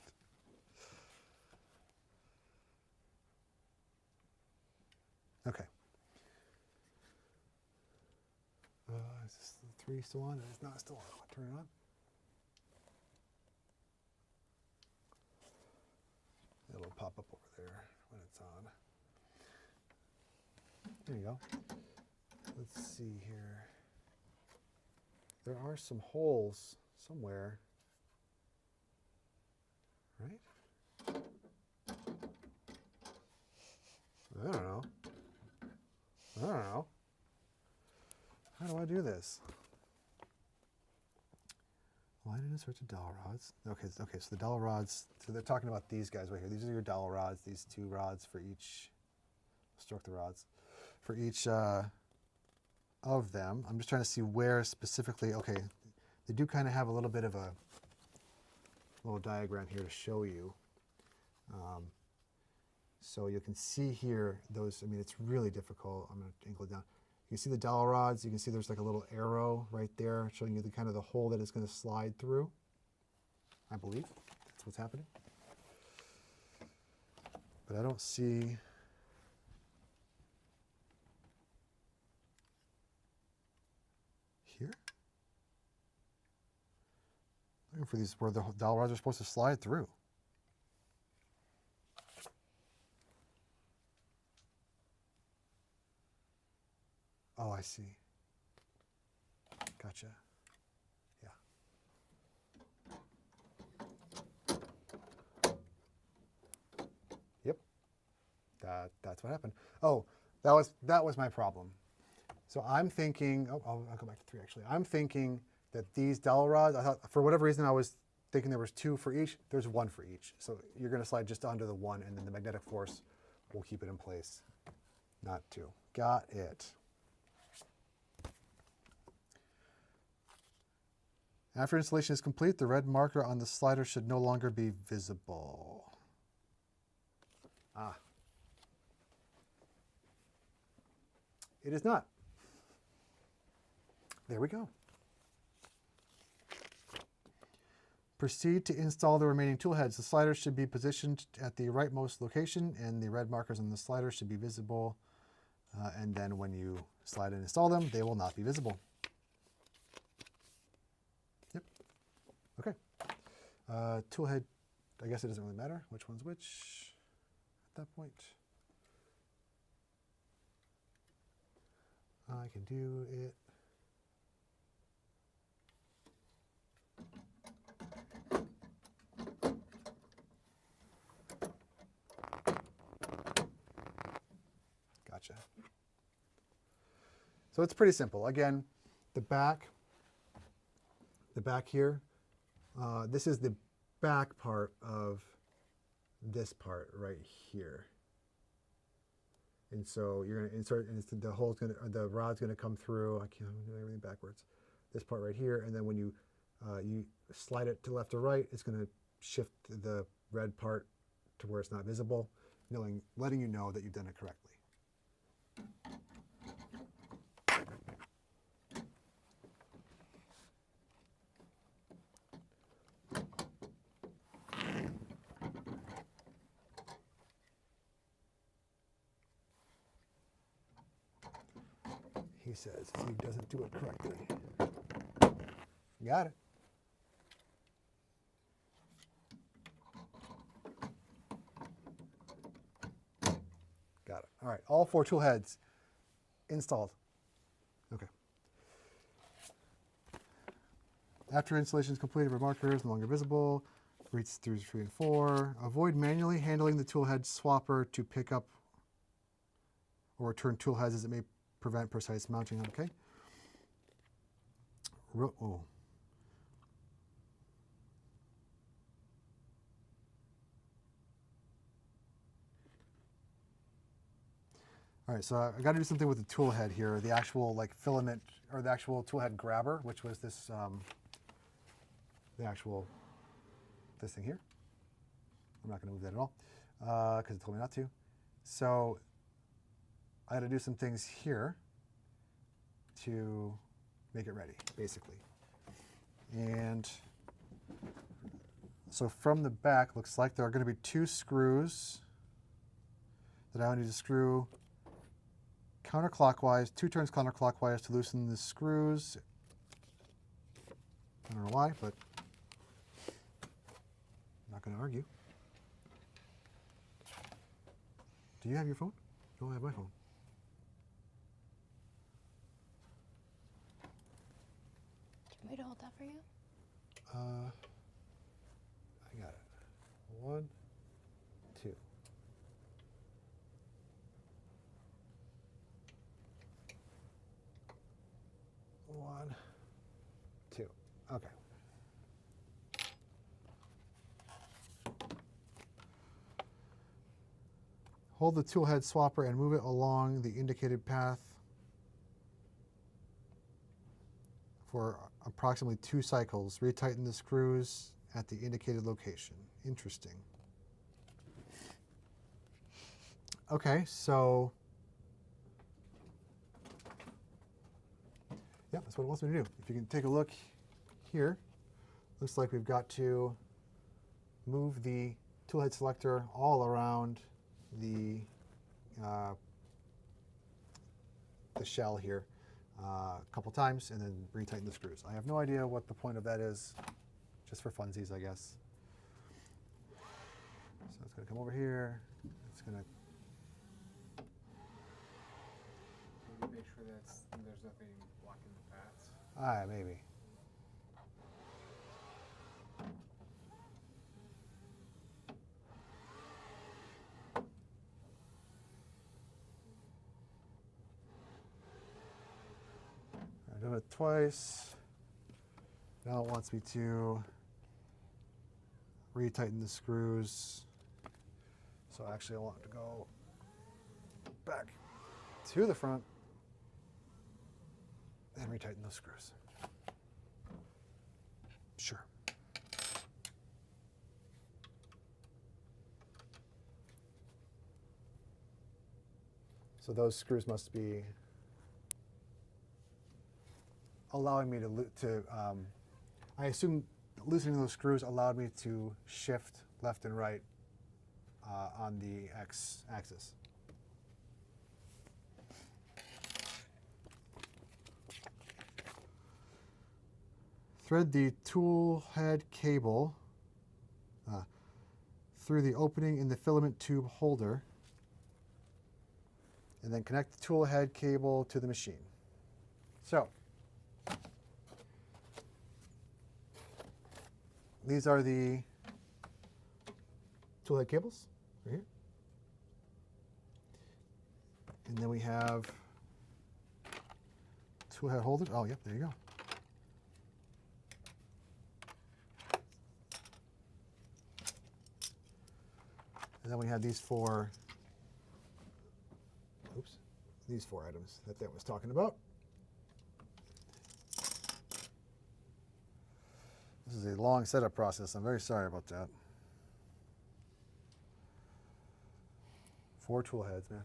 Okay. Is this the 3 still on? It's not still on. I'll turn it on. It'll pop up over there when it's on. There you go. Let's see here. There are some holes somewhere, right? I don't know. How do I do this? Line and insert the dowel rods. Okay, so the dowel rods, so they're talking about these guys right here. These are your dowel rods, these 2 rods for each, stroke the rods, for each of them. I'm just trying to see where specifically, okay, they do kind of have a little bit of a little diagram here to show you. So you can see here those, I mean, it's really difficult. I'm going to angle it down. You can see the dowel rods. You can see there's like a little arrow right there showing you the kind of the hole that it's going to slide through. I believe that's what's happening. But I don't see. Here? Looking for these where the dowel rods are supposed to slide through. Oh, I see. Gotcha. Yeah. Yep. That's what happened. Oh, that was my problem. So I'm thinking, oh, I'll go back to 3 actually. I'm thinking that these dowel rods, I thought for whatever reason I was thinking there was 2 for each. There's 1 for each. So you're going to slide just onto the 1 and then the magnetic force will keep it in place. Not 2. Got it. After installation is complete, the red marker on the slider should no longer be visible. Ah. It is not. There we go. Proceed to install the remaining tool heads. The slider should be positioned at the rightmost location and the red markers on the slider should be visible. And then when you slide and install them, they will not be visible. Yep. Okay. Tool head, I guess it doesn't really matter which one's which at that point. I can do it. Gotcha. So it's pretty simple. Again, the back here, this is the back part of this part right here. And so you're going to insert, and the hole's going to, the rod's going to come through. I can't do everything backwards. This part right here, and then when you slide it to left or right, it's going to shift the red part to where it's not visible. letting you know that you've done it correctly. He says he doesn't do it correctly. Got it. Got it. All right, all 4 tool heads installed. Okay. After installation is completed, for markers no longer visible. Reach through 3 and 4. Avoid manually handling the tool head swapper to pick up or return tool heads, as it may prevent precise mounting. Okay. Oh. All right, so I got to do something with the tool head here, the actual like filament or the actual tool head grabber, which was this, this thing here. I'm not going to move that at all because it told me not to. So I got to do some things here to make it ready, basically. And so from the back, looks like there are going to be 2 screws that I need to screw counterclockwise, 2 turns counterclockwise to loosen the screws. I don't know why, but I'm not going to argue. Do you have your phone? No, I have my phone. Do you want me to hold that for you? I got it. 1, 2. One, 2. Okay. Hold the tool head swapper and move it along the indicated path for approximately 2 cycles. Retighten the screws at the indicated location. Interesting. Okay, so yeah, that's what it wants me to do. If you can take a look here, looks like we've got to move the tool head selector all around the shell here a couple times and then retighten the screws. I have no idea what the point of that is, just for funsies, I guess. So it's going to come over here. It's going to Maybe make sure there's nothing blocking the paths. maybe. I've done it twice. Now it wants me to retighten the screws. So actually I want to go back to the front and retighten those screws. Sure. So those screws must be allowing me to I assume loosening those screws allowed me to shift left and right on the x-axis. Thread the tool head cable through the opening in the filament tube holder and then connect the tool head cable to the machine. So these are the tool head cables right here. And then we have tool head holder. Oh, yep, there you go. And then we have these 4, these 4 items that was talking about. This is a long setup process. I'm very sorry about that. 4 tool heads, man.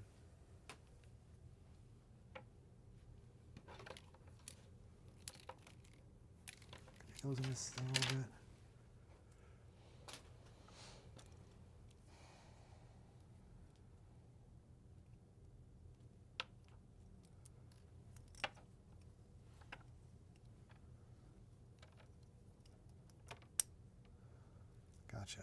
Those in this a little bit. Gotcha.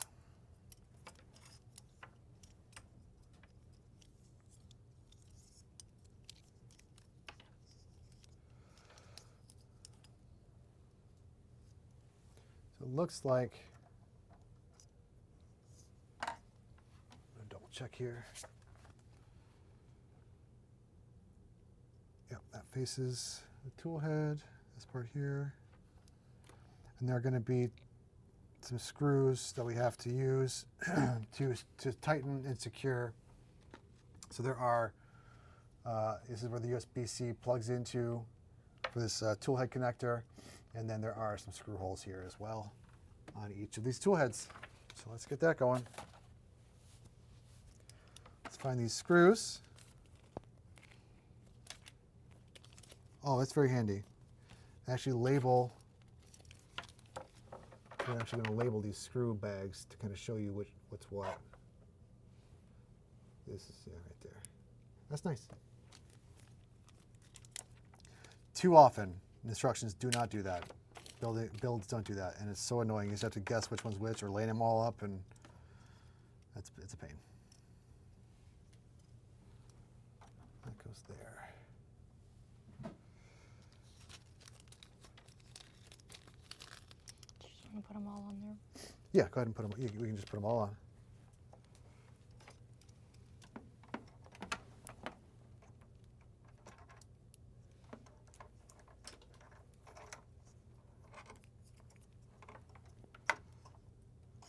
So it looks like, I'm gonna double check here. Yep, that faces the tool head, this part here. And there are going to be some screws that we have to use to tighten and secure. So there are, this is where the USB-C plugs into for this tool head connector. And then there are some screw holes here as well on each of these tool heads. So let's get that going. Let's find these screws. Oh, that's very handy. Actually label, we're actually going to label these screw bags to kind of show you what's what. This is, yeah, right there. That's nice. Too often, instructions do not do that. Builds don't do that, and it's so annoying. You just have to guess which one's which or line them all up, and it's a pain. That goes there. Just want to put them all on there. Yeah, go ahead and put them. We can just put them all on.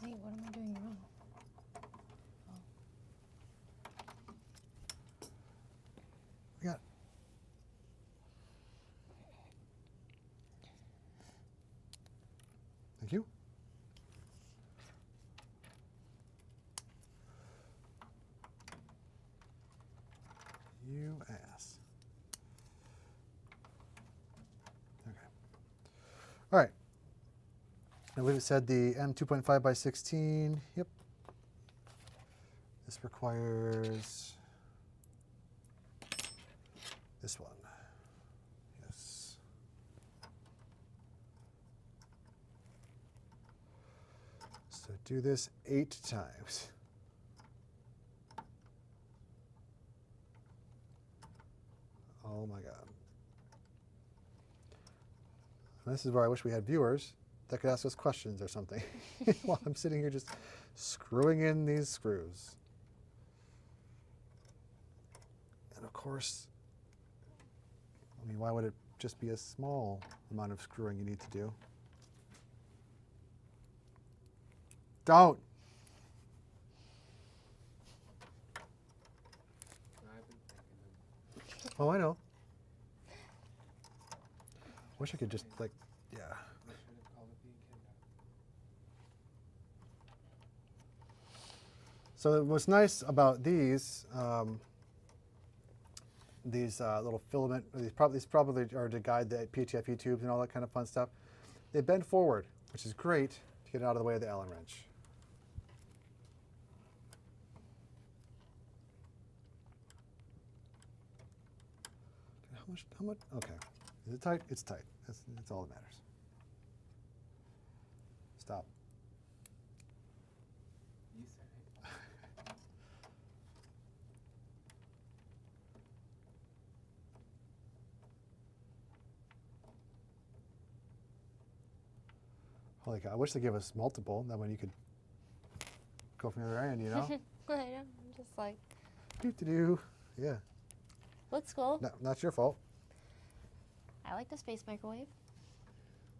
Wait, what am I doing wrong? Yeah. Thank you. You ass. Okay. All right. I believe it said the M2.5 by 16. Yep. This requires this one. Yes. So do this 8 times. Oh my God. And this is where I wish we had viewers that could ask us questions or something while I'm sitting here just screwing in these screws. And of course, I mean, why would it just be a small amount of screwing you need to do? Don't. I've been thinking of, Oh, I know. Wish I could just like, yeah. I should have called it being kidnapped. So what's nice about these little filament, these probably are to guide the PTFE tubes and all that kind of fun stuff. They bend forward, which is great to get out of the way of the Allen wrench. How much? Okay. Is it tight? It's tight. That's all that matters. Stop. You said it. Holy cow, I wish they gave us multiple. That way you could go from the other end, you know? I know, I'm just like, Doo-doo-doo. Yeah. looks cool. No, not your fault. I like the space microwave.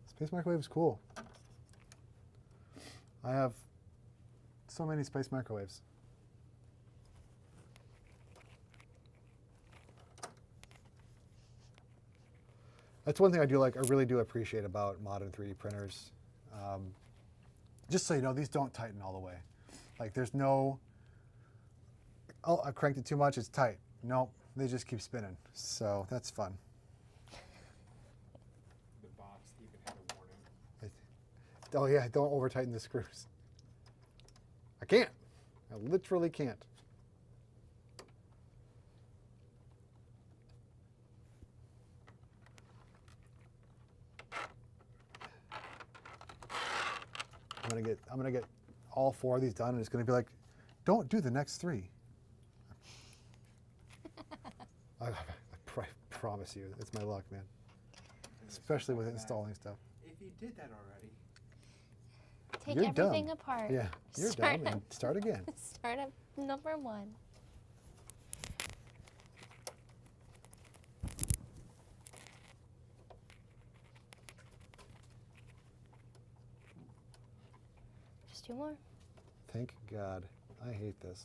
Space microwave is cool. I have so many space microwaves. That's one thing I really do appreciate about modern 3D printers. Just so you know, these don't tighten all the way. Like there's no oh, I cranked it too much, it's tight. Nope, they just keep spinning. So that's fun. The box even had a warning. Oh yeah, don't over tighten the screws. I can't. I literally can't. I'm gonna get all 4 of these done, and it's gonna be like, don't do the next 3. I promise you, it's my luck, man. Especially with installing stuff. If you did that already. Take You're everything dumb. apart. Yeah, you're dumb, and start again. Start at number 1. Just 2 more. Thank God. I hate this.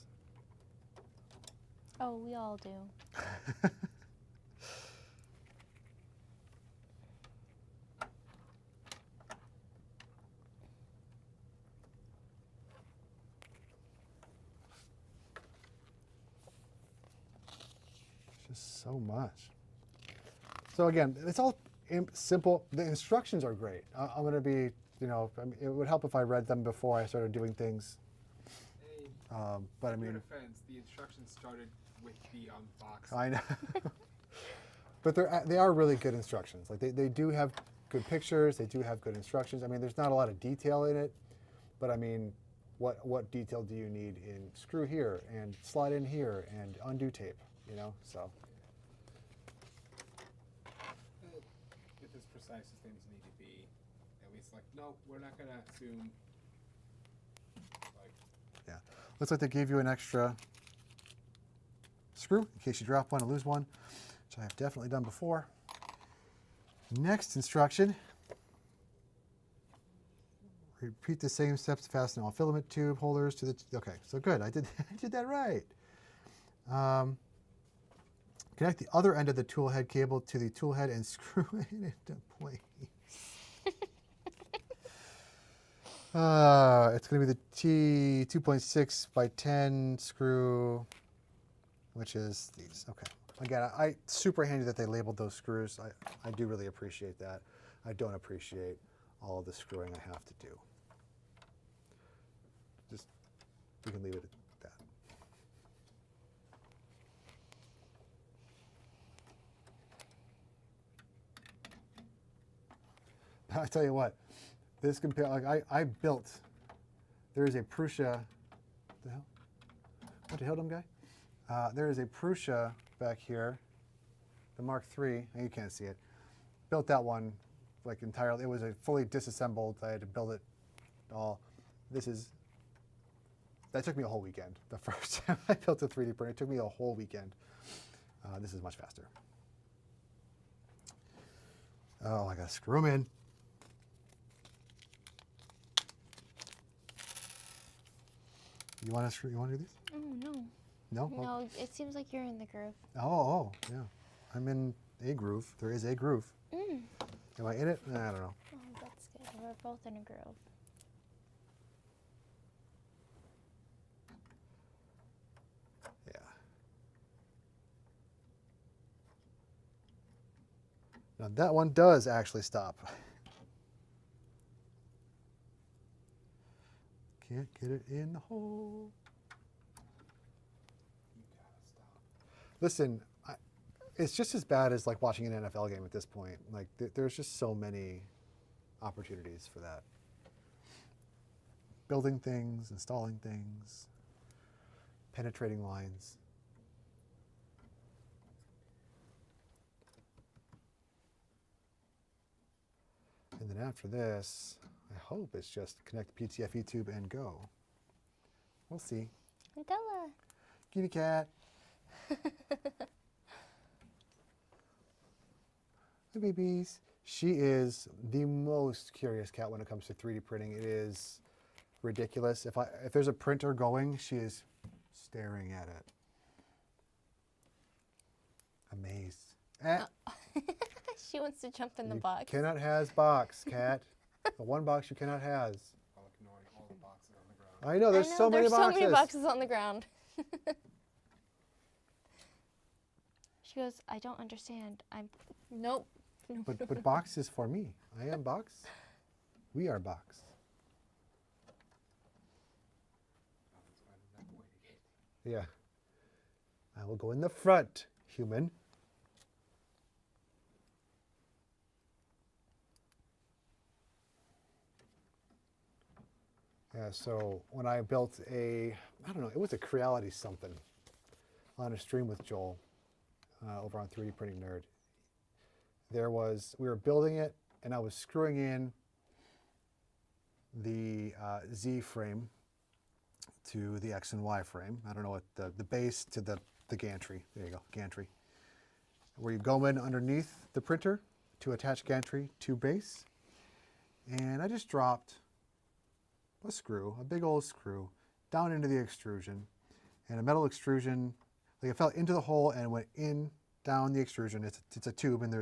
Oh, we all do. Just so much. So again, it's all simple. The instructions are great. I'm going to be, you know, I mean, it would help if I read them before I started doing things. Hey, But I in your mean, defense, the instructions started with the unbox. I know. But they are really good instructions. Like they do have good pictures. They do have good instructions. I mean, there's not a lot of detail in it, but I mean, what detail do you need in screw here and slide in here and undo tape, you know? So. If as precise as things need to be, at least like, no, we're not gonna assume. Like, Yeah, looks like they gave you an extra screw in case you drop one or lose one, which I have definitely done before. Next instruction. Repeat the same steps to fasten all filament tube holders to the, okay, so good, I did that right. Connect the other end of the tool head cable to the tool head and screw it into place. It's going to be the T 2.6 by 10 screw, which is these. Okay. Again, I super handy that they labeled those screws. I do really appreciate that. I don't appreciate all of the screwing I have to do. Just, we can leave it at that. I tell you what, this compare, like I built, there is a Prusa, what the hell, dumb guy? There is a Prusa back here, the Mark III, and you can't see it. Built that one like entirely, it was a fully disassembled, I had to build it all. That took me a whole weekend. The first time I built a 3D printer, it took me a whole weekend. This is much faster. Oh, I gotta screw them in. You want to do these? Oh, no. No? No, it seems like you're in the groove. Oh, yeah. I'm in a groove. There is a groove. Mm. Am I in it? I don't know. Oh, that's good. We're both in a groove. Yeah. Now that one does actually stop. Can't get it in the hole. you gotta stop. Listen, it's just as bad as like watching an NFL game at this point. Like there's just so many opportunities for that. Building things, installing things, penetrating lines. And then after this, I hope it's just connect the PTFE tube and go. We'll see. Nutella. Kitty cat. Hi, babies. She is the most curious cat when it comes to 3D printing. It is ridiculous. If there's a printer going, she is staring at it. Amazed. She wants to jump in the You box. cannot has box, cat. The one box you cannot has. While ignoring all the boxes on the ground. I know, there's so many boxes. There's so many boxes on the ground. She goes, I don't understand. I'm, nope. But box is for me. I am box. We are box. Let's find that boy again. Yeah. I will go in the front, human. Yeah, so when I built I don't know, it was a Creality something on a stream with Joel over on 3D Printing Nerd. We were building it and I was screwing in the Z frame to the X and Y frame. I don't know what the base to the gantry. There you go, gantry. Where you go in underneath the printer to attach gantry to base. And I just dropped a screw, a big old screw, down into the extrusion. And a metal extrusion, like it fell into the hole and went in, down the extrusion. It's a tube and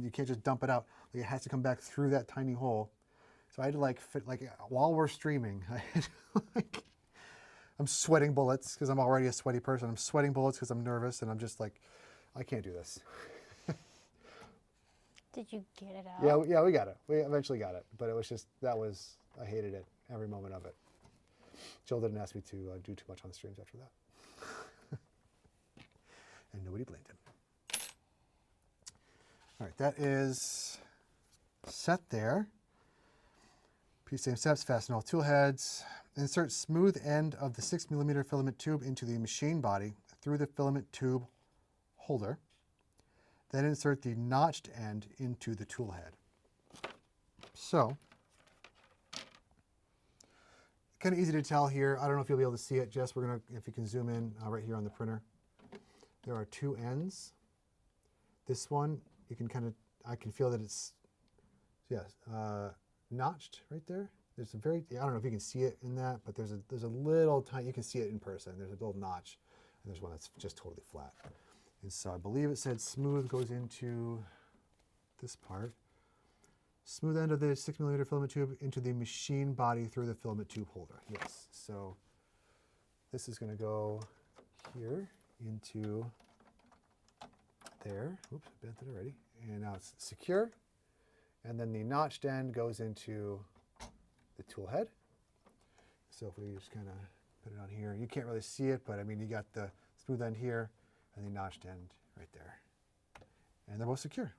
you can't just dump it out. Like it has to come back through that tiny hole. So I had to like fit, like while we're streaming, I had to, like, I'm sweating bullets because I'm already a sweaty person. I'm sweating bullets because I'm nervous and I'm just like, I can't do this. Did you get it out? Yeah, we got it. We eventually got it, but it was just, I hated it, every moment of it. Jill didn't ask me to do too much on the streams after that. And nobody blamed him. All right, that is set there. Same steps, fasten all tool heads. Insert smooth end of the 6mm filament tube into the machine body through the filament tube holder. Then insert the notched end into the tool head. So, kind of easy to tell here. I don't know if you'll be able to see it, Jess. If you can zoom in right here on the printer. There are two ends. This one, I can feel that it's, notched right there. There's I don't know if you can see it in that, but there's a little tiny, you can see it in person. There's a little notch, and there's one that's just totally flat. And so I believe it said smooth goes into this part. Smooth end of the 6mm filament tube into the machine body through the filament tube holder. Yes, so this is going to go here into there. Oops, I bent it already. And now it's secure. And then the notched end goes into the tool head. So if we just kind of put it on here, you can't really see it, but I mean, you got the smooth end here and the notched end right there. And they're both secure.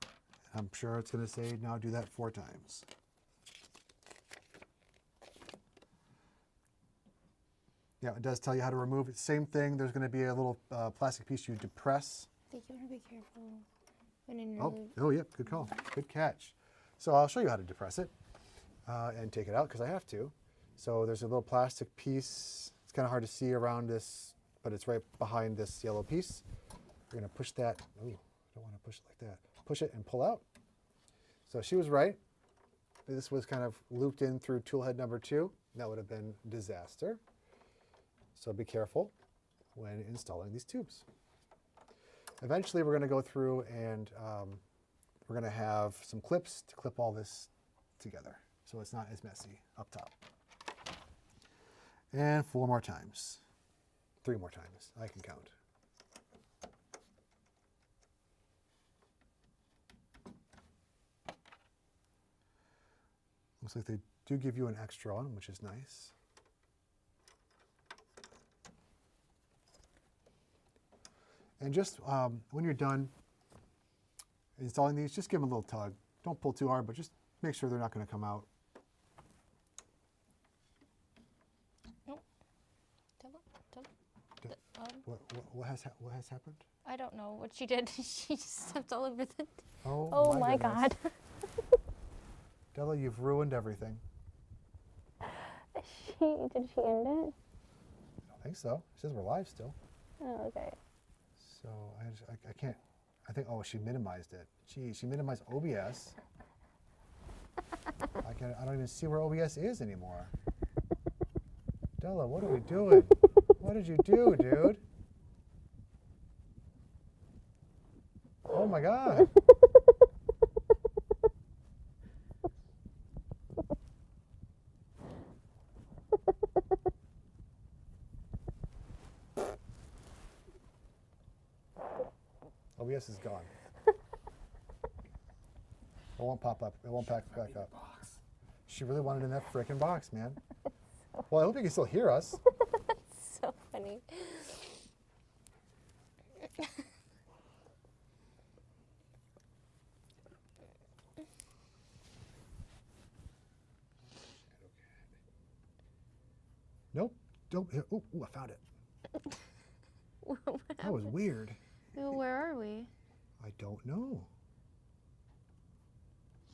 I'm sure it's going to say, now do that 4 times. Yeah, it does tell you how to remove it. Same thing, there's going to be a little plastic piece you depress. I think you want to be careful when in Oh, yeah, good call. Good catch. So I'll show you how to depress it and take it out because I have to. So there's a little plastic piece. It's kind of hard to see around this, but it's right behind this yellow piece. We're going to push that. Oh, I don't want to push it like that. Push it and pull out. So she was right. This was kind of looped in through tool head number 2. That would have been disaster. So be careful when installing these tubes. Eventually we're going to go through and we're going to have some clips to clip all this together so it's not as messy up top. And 4 more times. 3 more times. I can count. Looks like they do give you an extra one, which is nice. And just when you're done installing these, just give them a little tug. Don't pull too hard, but just make sure they're not going to come out. Nope. What has happened? I don't know what she did. She just stepped all over the. Oh my goodness. God. Della, you've ruined everything. Did she end it? I don't think so. It says we're live still. Oh, okay. So I can't. I think, oh, she minimized it. Gee, she minimized OBS. I don't even see where OBS is anymore. Della, what are we doing? What did you do, dude? Oh my God. OBS is gone. It won't pop up. It won't pack back up. Box. She really wanted in that frickin' box, man. Well, I hope you can still hear us. So funny. Nope. Don't. Oh, I found it. That was weird. Well, where are we? I don't know.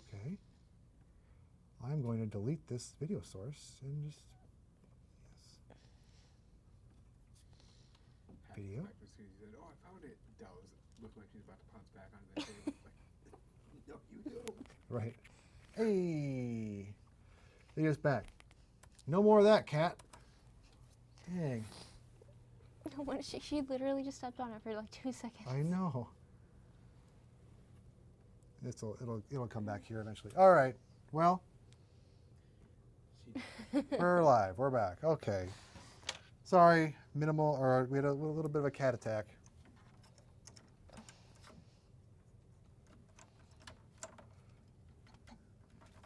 Okay. I'm going to delete this video source and just. Yes. Video. Like as soon as you said, "Oh, I found it," Dell was looking like she's about to pounce back onto that table. Like, no, you don't. Right. Hey. Video's back. No more of that, cat. Dang. What is she literally just stepped on it for like 2 seconds. I know. It'll come back here eventually. All right. Well, She we're live. We're back. Okay. Sorry, minimal, or we had a little bit of a cat attack.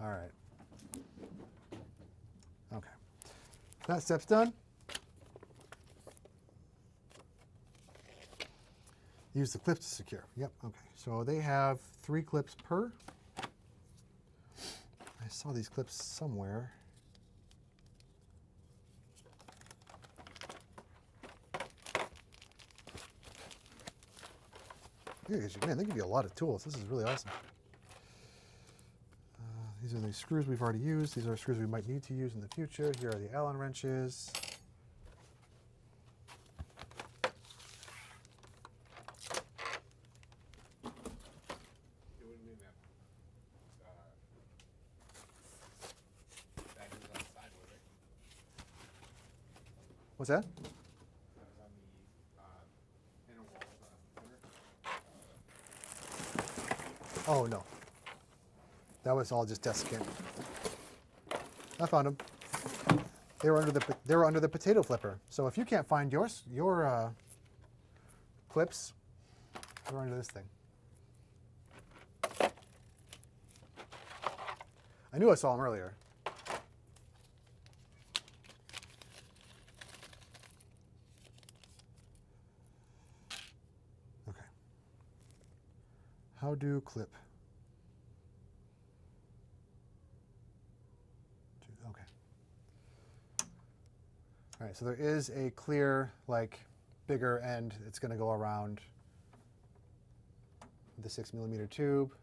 All right. Okay. That step's done. Use the clips to secure. Yep. Okay. So they have 3 clips per. I saw these clips somewhere. Man, they give you a lot of tools. This is really awesome. These are the screws we've already used. These are screws we might need to use in the future. Here are the Allen wrenches. It wouldn't mean that. That was on the side, was it? What's that? That was on the inner wall of the printer. Oh, no. That was all just desiccant. I found them. They were under the potato flipper. So if you can't find your clips, they're under this thing. I knew I saw them earlier. Okay. How do clip? Okay. All right, so there is a clear, like, bigger end. It's going to go around the 6mm tube.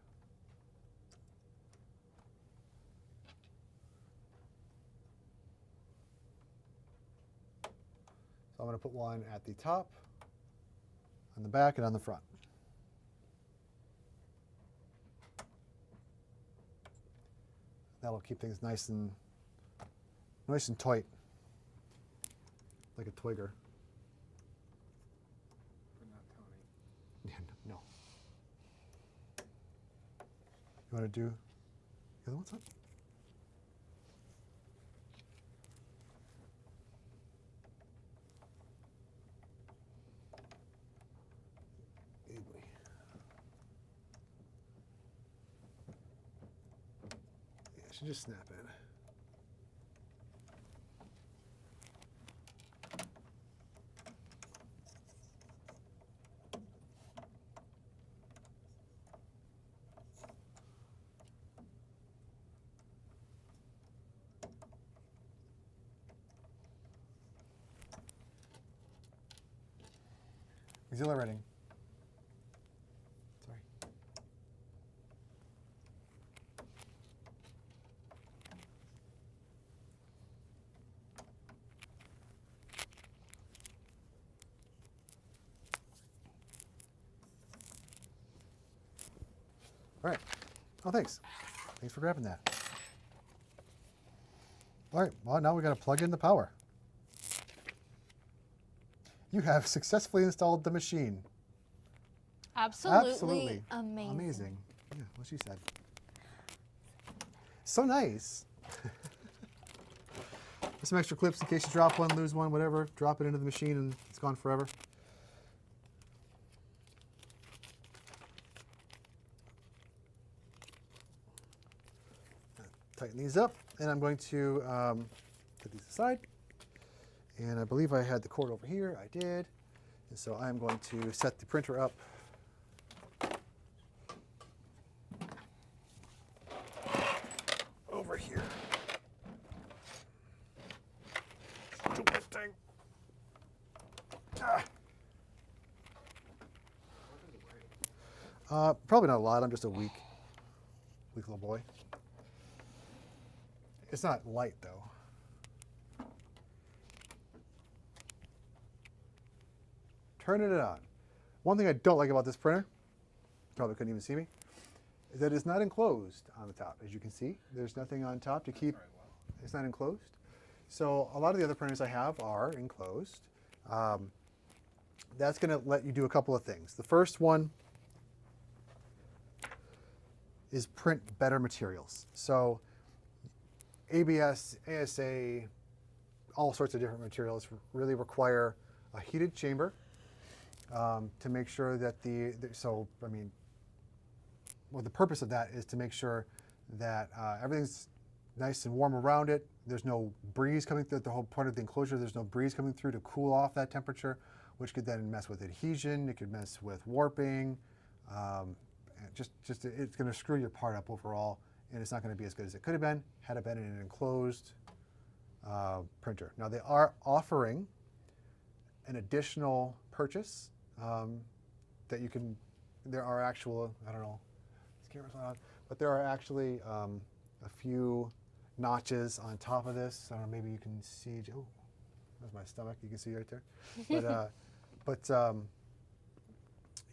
So I'm going to put one at the top, on the back, and on the front. That'll keep things nice and tight, like a twigger. But not Tony. Yeah, no. You want to do the other ones up? Hey, boy. Yeah, it should just snap in. Exhilarating. Sorry. All right. Oh, thanks. Thanks for grabbing that. All right. Well, now we got to plug in the power. You have successfully installed the machine. Absolutely amazing. Amazing. Yeah, what she said. So nice. Some extra clips in case you drop one, lose one, whatever. Drop it into the machine and it's gone forever. tighten these up, and I'm going to put these aside. And I believe I had the cord over here. I did. And so I'm going to set the printer up over here. Stupid thing. Ah. Probably not a lot. I'm just a weak little boy. It's not light though. Turning it on. One thing I don't like about this printer, probably couldn't even see me, is that it's not enclosed on the top. As you can see, there's nothing on top to keep. It's not enclosed. So a lot of the other printers I have are enclosed. That's going to let you do a couple of things. The first one is print better materials. So ABS, ASA, all sorts of different materials really require a heated chamber to make sure that the purpose of that is to make sure that everything's nice and warm around it. There's no breeze coming through. The whole point of the enclosure, there's no breeze coming through to cool off that temperature, which could then mess with adhesion. It could mess with warping. It's going to screw your part up overall, and it's not going to be as good as it could have been had it been in an enclosed printer. Now they are offering an additional purchase that you can. There are actual, I don't know, this camera's not on, but there are actually a few notches on top of this. I don't know, maybe you can see. Oh, that's my stomach. You can see right there.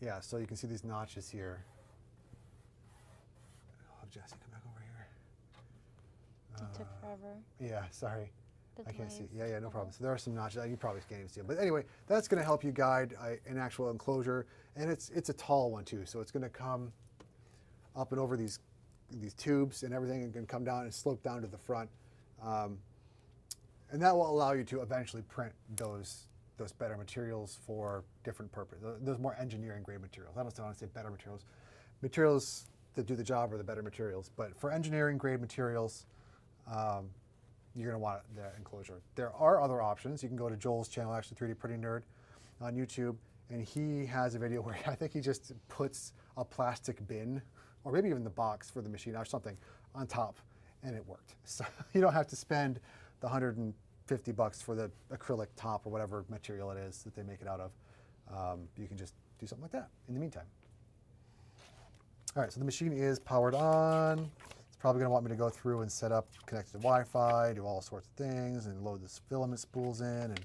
Yeah, so you can see these notches here. I'll have Jesse come back over here. It took forever. Yeah, sorry. That's I can't nice. see. Yeah, no problem. So there are some notches. You probably can't even see them. But anyway, that's going to help you guide an actual enclosure. And it's a tall one, too. So it's going to come up and over these tubes and everything, and can come down and slope down to the front. And that will allow you to eventually print those better materials for different purposes. Those more engineering grade materials. I don't want to say better materials. Materials that do the job are the better materials. But for engineering grade materials, you're going to want the enclosure. There are other options. You can go to Joel's channel, actually 3D Printing Nerd, on YouTube, and he has a video where I think he just puts a plastic bin, or maybe even the box for the machine or something, on top, and it worked. So you don't have to spend the $150 for the acrylic top or whatever material it is that they make it out of. You can just do something like that in the meantime. All right, so the machine is powered on. It's probably going to want me to go through and set up, connect to Wi-Fi, do all sorts of things, and load the filament spools in and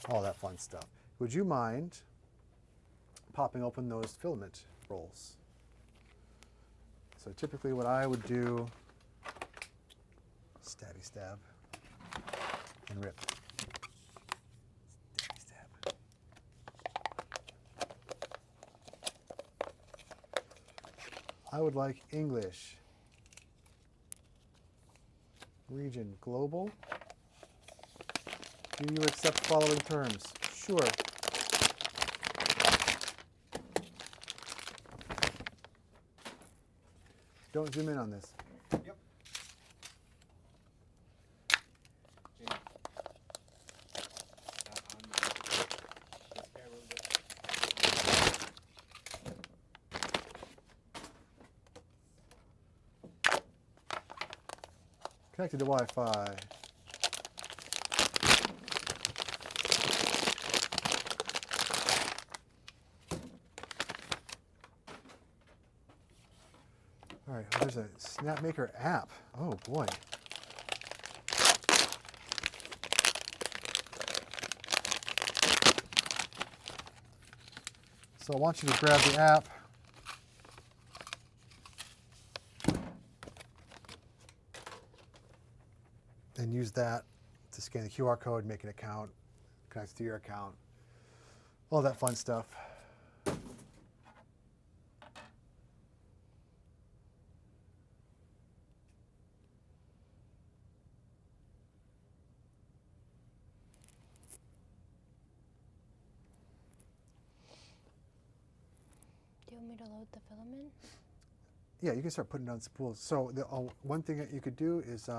all that fun stuff. Would you mind popping open those filament rolls? So typically what I would do, stabby stab and rip. Stabby stab. I would like English. Region global. Do you accept following terms? Sure. Don't zoom in on this. Yep. Connected to Wi-Fi. All right, there's a Snapmaker app. Oh boy. So I want you to grab the app. And use that to scan the QR code, make an account, connect to your account, all that fun stuff. Do you want me to load the filament? Yeah, you can start putting down spools. So the one thing that you could do is,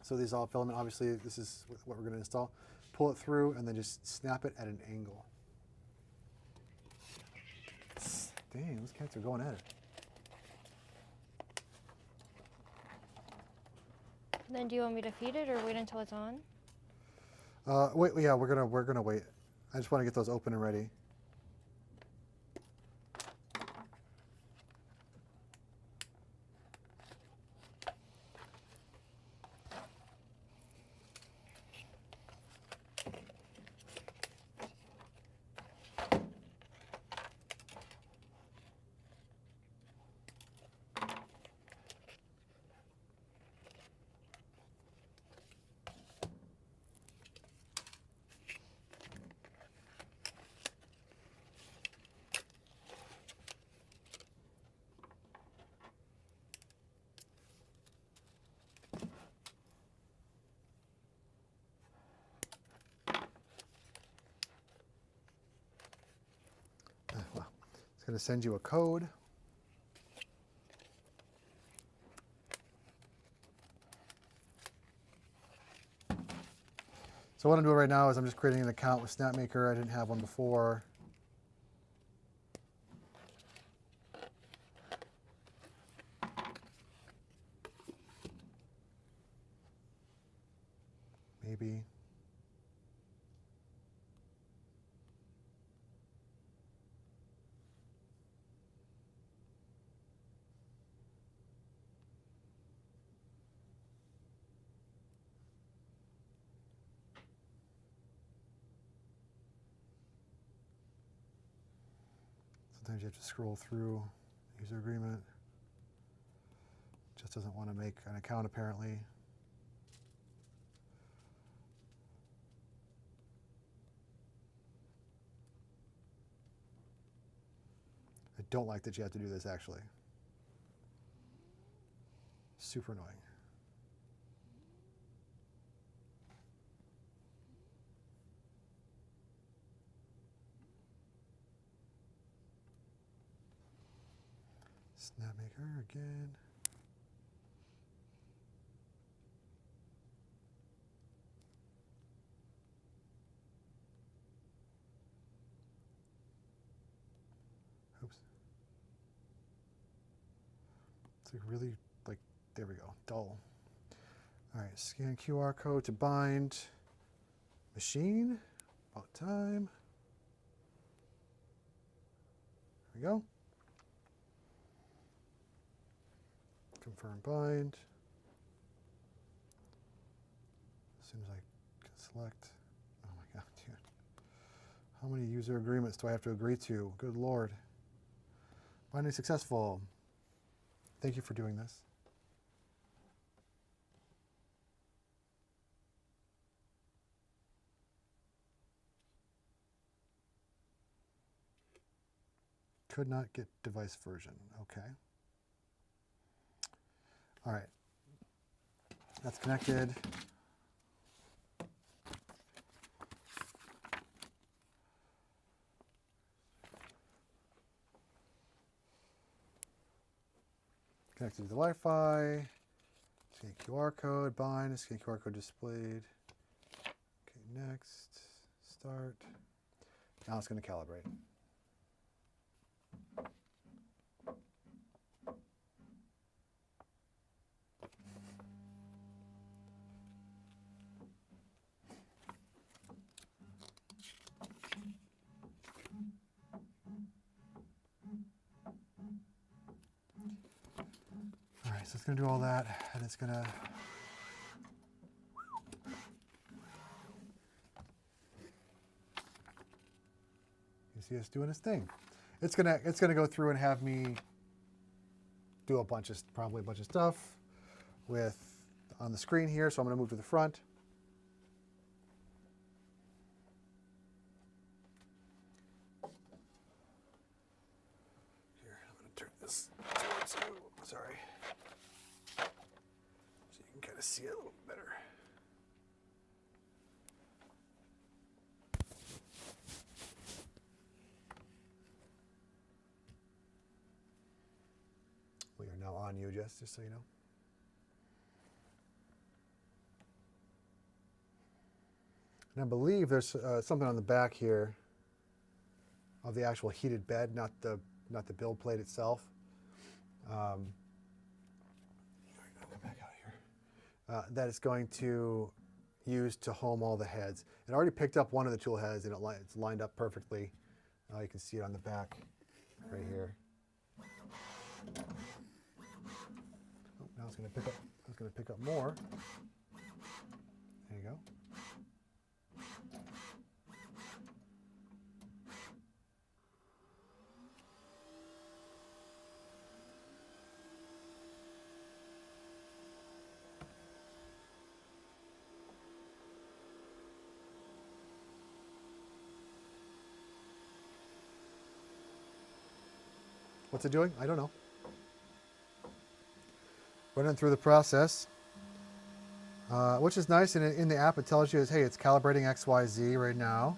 so these all filament, obviously this is what we're going to install. Pull it through and then just snap it at an angle. Dang, those cats are going at it. Then do you want me to feed it or wait until it's on? Wait, yeah, we're gonna wait. I just want to get those open and ready. Well, it's going to send you a code. So what I'm doing right now is I'm just creating an account with Snapmaker. I didn't have one before. Maybe. Sometimes you have to scroll through user agreement. Just doesn't want to make an account apparently. I don't like that you have to do this actually. Super annoying. Snapmaker again. Oops. It's like really, like, there we go, dull. All right, scan QR code to bind. Machine, about time. There we go. Confirm bind. As soon as I can select, oh my God, dude. How many user agreements do I have to agree to? Good Lord. Binding successful. Thank you for doing this. Could not get device version. Okay. All right. That's connected. Connected to the Wi-Fi. Scan QR code, bind, scan QR code displayed. Okay, next, start. Now it's going to calibrate. All right, so it's going to do all that, and it's going to you see it's doing its thing. It's gonna go through and have me do probably a bunch of stuff with on the screen here. So I'm going to move to the front. Here, I'm going to turn this towards you. Sorry. So you can kind of see it a little better. on you, just so you know. And I believe there's something on the back here of the actual heated bed, not the build plate itself. I'll come back out here. That it's going to use to home all the heads. It already picked up one of the tool heads, and it's lined up perfectly. You can see it on the back right here. Oh, now it's going to pick up. It's going to pick up more. There you go. What's it doing? I don't know. Running through the process, which is nice. And in the app, it tells you, hey, it's calibrating XYZ right now.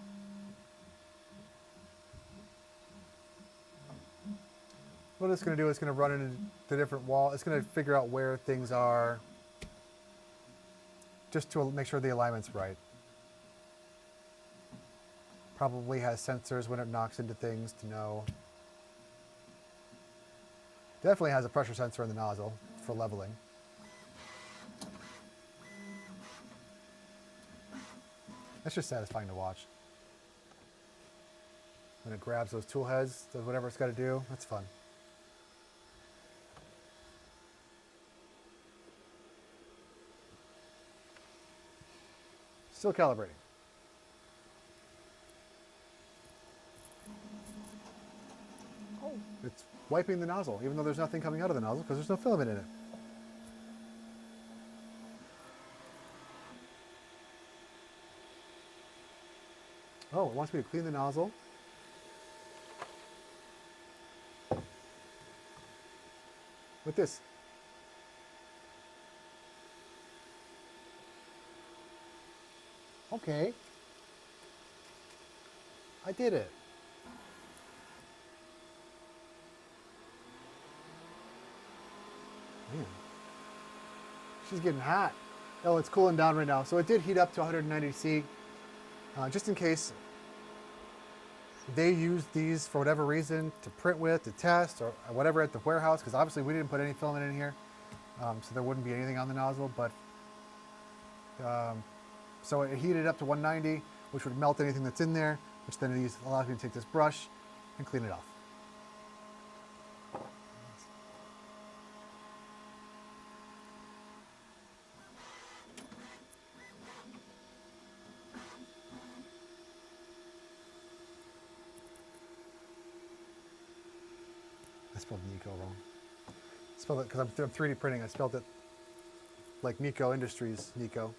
What it's going to do is going to run into the different wall. It's going to figure out where things are, just to make sure the alignment's right. Probably has sensors when it knocks into things to know. Definitely has a pressure sensor in the nozzle for leveling. That's just satisfying to watch. When it grabs those tool heads, does whatever it's got to do, that's fun. Still calibrating. Oh. It's wiping the nozzle, even though there's nothing coming out of the nozzle because there's no filament in it. Oh, it wants me to clean the nozzle. With this. Okay. I did it. Man. She's getting hot. Oh, it's cooling down right now. So it did heat up to 190°C. Just in case they used these for whatever reason to print with, to test, or whatever at the warehouse, because obviously we didn't put any filament in here, so there wouldn't be anything on the nozzle. But so it heated up to 190, which would melt anything that's in there, which then it allows me to take this brush and clean it off. I spelled Nico wrong. I spelled it because I'm 3D printing. I spelled it like Nico Industries, Nico.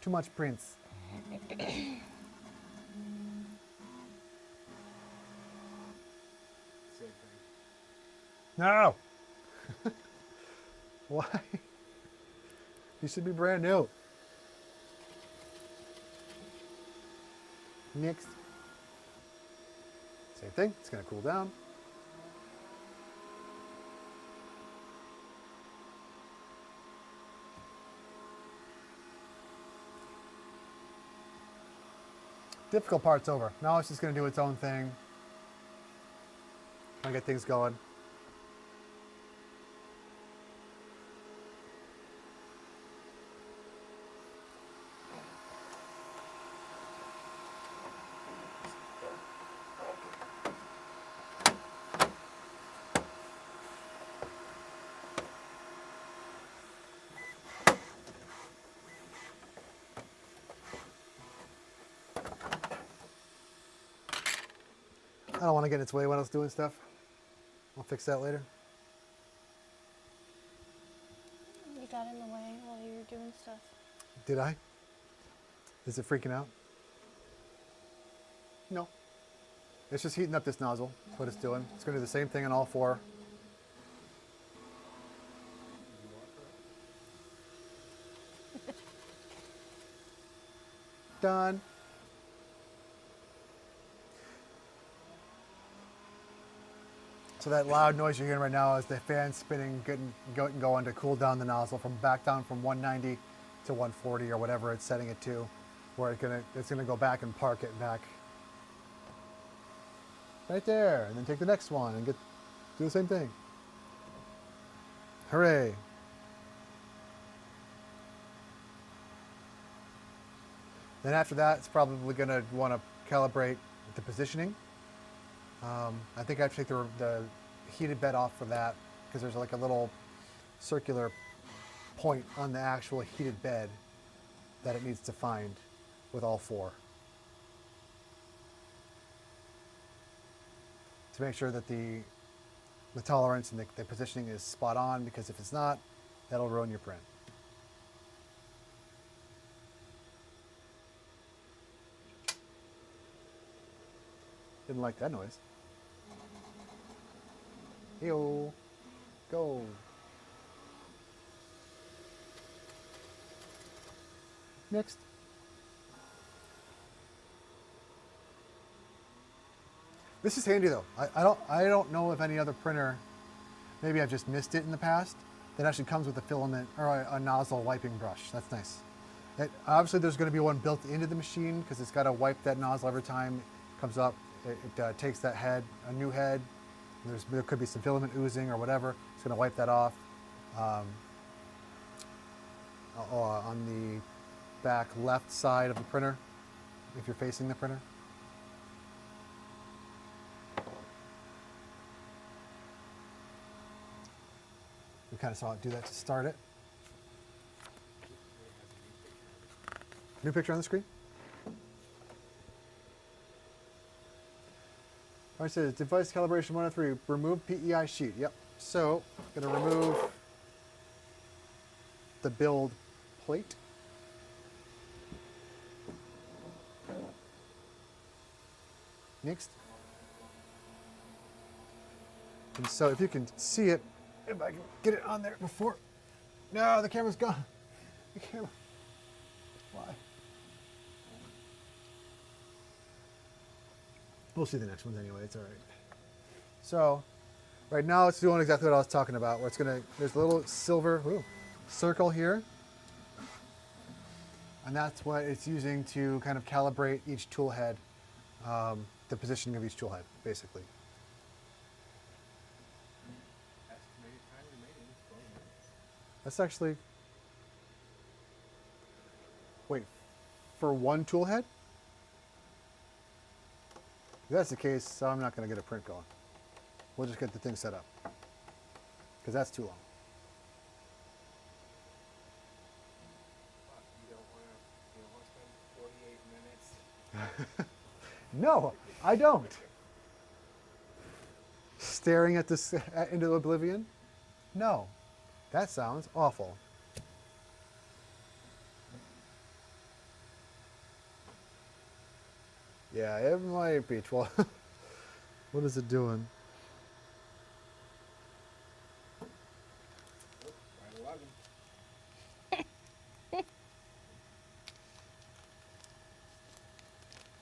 Too much prints. Same thing. No! Why? You should be brand new. Next. Same thing. It's going to cool down. Difficult part's over. Now it's just going to do its own thing. Trying to get things going. I don't want to get in its way when I was doing stuff. I'll fix that later. You got in the way while you were doing stuff. Did I? Is it freaking out? No. It's just heating up this nozzle. That's what it's doing. It's going to do the same thing on all four. Done. So that loud noise you're hearing right now is the fan spinning, going to cool down the nozzle from back down from 190 to 140 or whatever it's setting it to, where it's gonna go back and park it back right there, and then take the next one and do the same thing. Hooray! Then after that, it's probably gonna want to calibrate the positioning. I think I have to take the heated bed off for that because there's like a little circular point on the actual heated bed that it needs to find with all four to make sure that the tolerance and the positioning is spot on, because if it's not, that'll ruin your print. Didn't like that noise. Yo, go. Next. This is handy though. I don't know if any other printer, maybe I've just missed it in the past, that actually comes with a filament or a nozzle wiping brush. That's nice. Obviously there's going to be one built into the machine because it's got to wipe that nozzle every time it comes up. It takes that head, a new head. There could be some filament oozing or whatever. It's going to wipe that off. On the back left side of the printer, if you're facing the printer. We kind of saw it do that to start it. New picture on the screen? All right, it says device calibration 103, remove PEI sheet. Yep. So, going to remove the build plate. Next. And so if you can see it, if I can get it on there before. No, the camera's gone. The camera. Why? We'll see the next ones anyway, it's all right. So, right now it's doing exactly what I was talking about, where there's a little silver circle here. And that's what it's using to kind of calibrate each tool head, the positioning of each tool head, basically. Estimated time remaining 12 minutes. That's actually, wait, for one tool head? If that's the case, I'm not going to get a print going. We'll just get the thing set up, because that's too long. You don't want to spend 48 minutes. No, I don't. Staring at this into oblivion? No, that sounds awful. Yeah, it might be 12. What is it doing? Oh, right 11.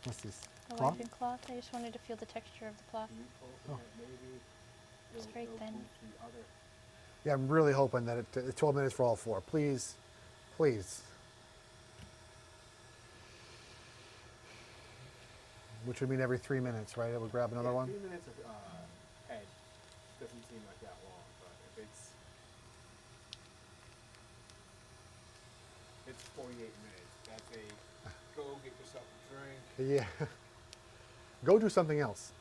What's this? A Cloth? wiping cloth. I just wanted to feel the texture of the cloth. Can you pull Oh. that maybe? It's very it'll thin. move to the other. Yeah, I'm really hoping that it's 12 minutes for all four. Please, please. Which would mean every 3 minutes, right? It would grab another one? 3 minutes of head doesn't seem like that long, but if it's 48 minutes. That's a go get yourself a drink. Yeah. Go do something else.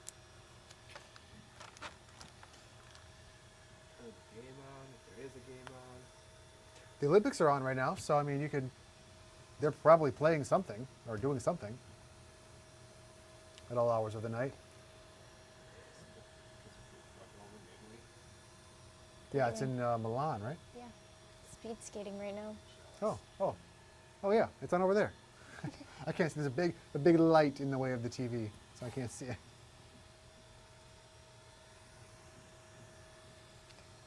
Turn the game on if there is a game on. The Olympics are on right now, so I mean, they're probably playing something or doing something at all hours of the night. Yeah, it's in Milan, right? Yeah. Speed skating right now. Oh yeah, it's on over there. I can't see. There's a big light in the way of the TV, so I can't see it.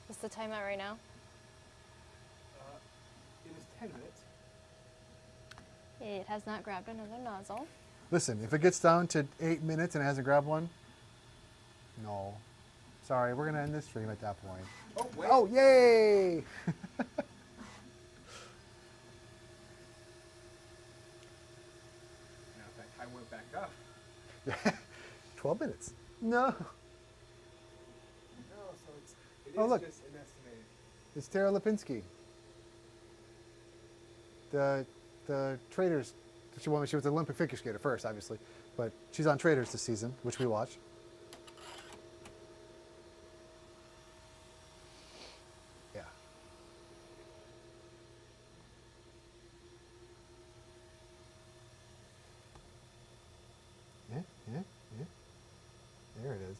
What's the timeout right now? It is 10 minutes. It has not grabbed another nozzle. Listen, if it gets down to 8 minutes and it hasn't grabbed one, no, Sorry, we're gonna end this stream at that point. Oh, wait. Oh, yay! Now if that time went back up. 12 minutes. No. No, so it Oh, is look. just an estimated. It's Tara Lipinski. The Traders. She was an Olympic figure skater first, obviously, but she's on Traders this season, which we watch. Yeah. Yeah, yeah, yeah. There it is.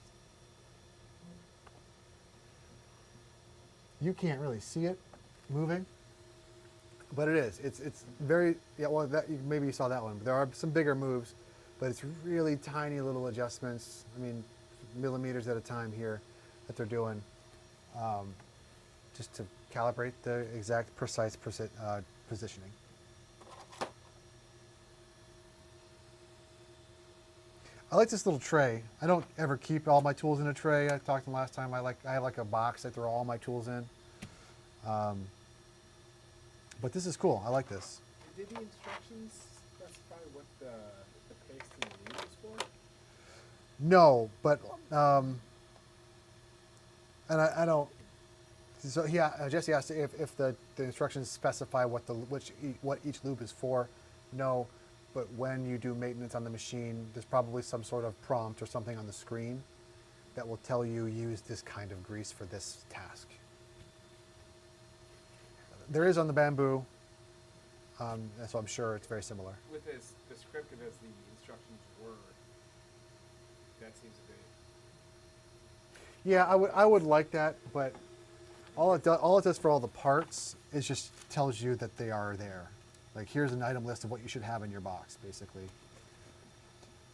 You can't really see it moving, but it is. It's very, yeah, well, maybe you saw that one. But there are some bigger moves, but it's really tiny little adjustments. I mean, millimeters at a time here that they're doing, just to calibrate the exact precise positioning. I like this little tray. I don't ever keep all my tools in a tray. I talked to them last time. I have like a box I throw all my tools in. But this is cool. I like this. Did the instructions specify what the paste and the lube is for? No, but and I don't. So Jesse asked if the instructions specify what each lube is for. No, but when you do maintenance on the machine, there's probably some sort of prompt or something on the screen that will tell you use this kind of grease for this task. There is on the Bamboo, so I'm sure it's very similar. With as descriptive as the instructions were, that seems to be. Yeah, I would like that, but all it does for all the parts is just tells you that they are there. Like, here's an item list of what you should have in your box, basically.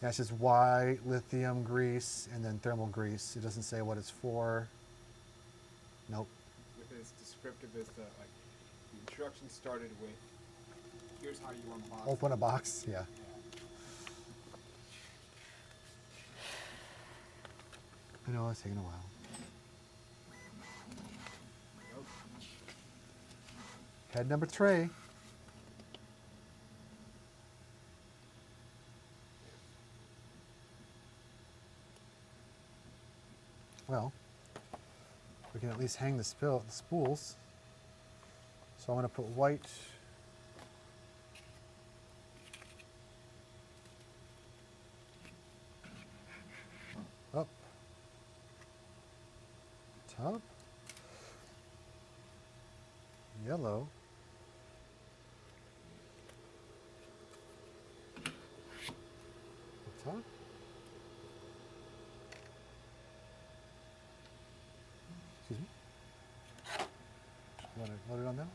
Yeah, it says white, lithium grease, and then thermal grease. It doesn't say what it's for. Nope. With as descriptive as the instructions started with, here's how you unbox. Open a box, yeah. I know, it's taking a while. Nope. Head number 3. Well, we can at least hang the spools. So I'm going to put white up top, yellow up top, excuse me, load it on now.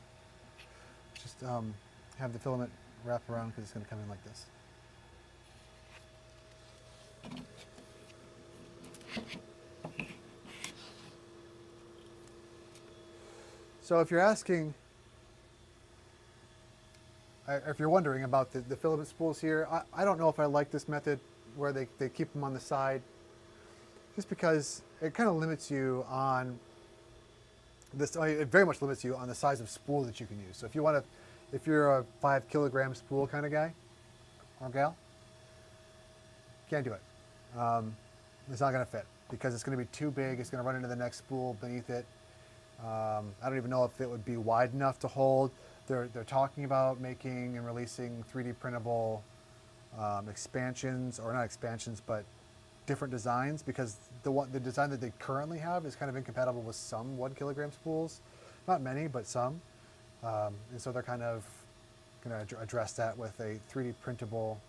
Just have the filament wrap around because it's going to come in like this. So if you're asking, if you're wondering about the filament spools here, I don't know if I like this method where they keep them on the side, just because it kind of limits you on this. It very much limits you on the size of spool that you can use. So if you want to, if you're a 5 kilogram spool kind of guy or gal, can't do it. It's not going to fit because it's going to be too big. It's going to run into the next spool beneath it. I don't even know if it would be wide enough to hold. They're talking about making and releasing 3D printable expansions, or not expansions, but different designs, because the design that they currently have is kind of incompatible with some 1 kilogram spools. Not many, but some. And so they're kind of going to address that with a 3D printable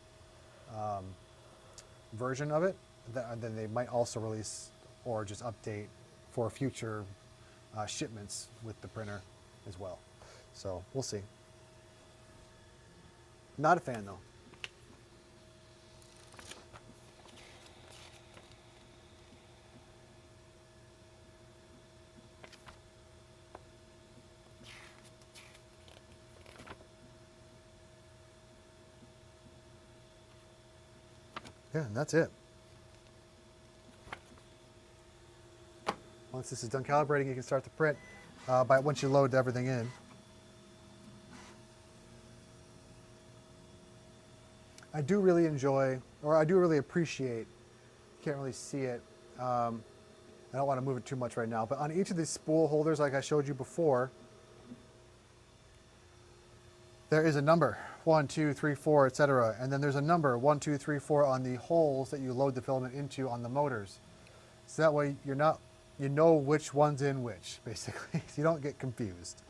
version of it. And then they might also release or just update for future shipments with the printer as well. So we'll see. Not a fan though. Yeah, and that's it. Once this is done calibrating, you can start the print once you load everything in. I do really enjoy, or I do really appreciate, you can't really see it, I don't want to move it too much right now, but on each of these spool holders, like I showed you before, there is a number, 1, 2, 3, 4, etc. And then there's a number, 1, 2, 3, 4 on the holes that you load the filament into on the motors. So that way you know which one's in which, basically, so you don't get confused.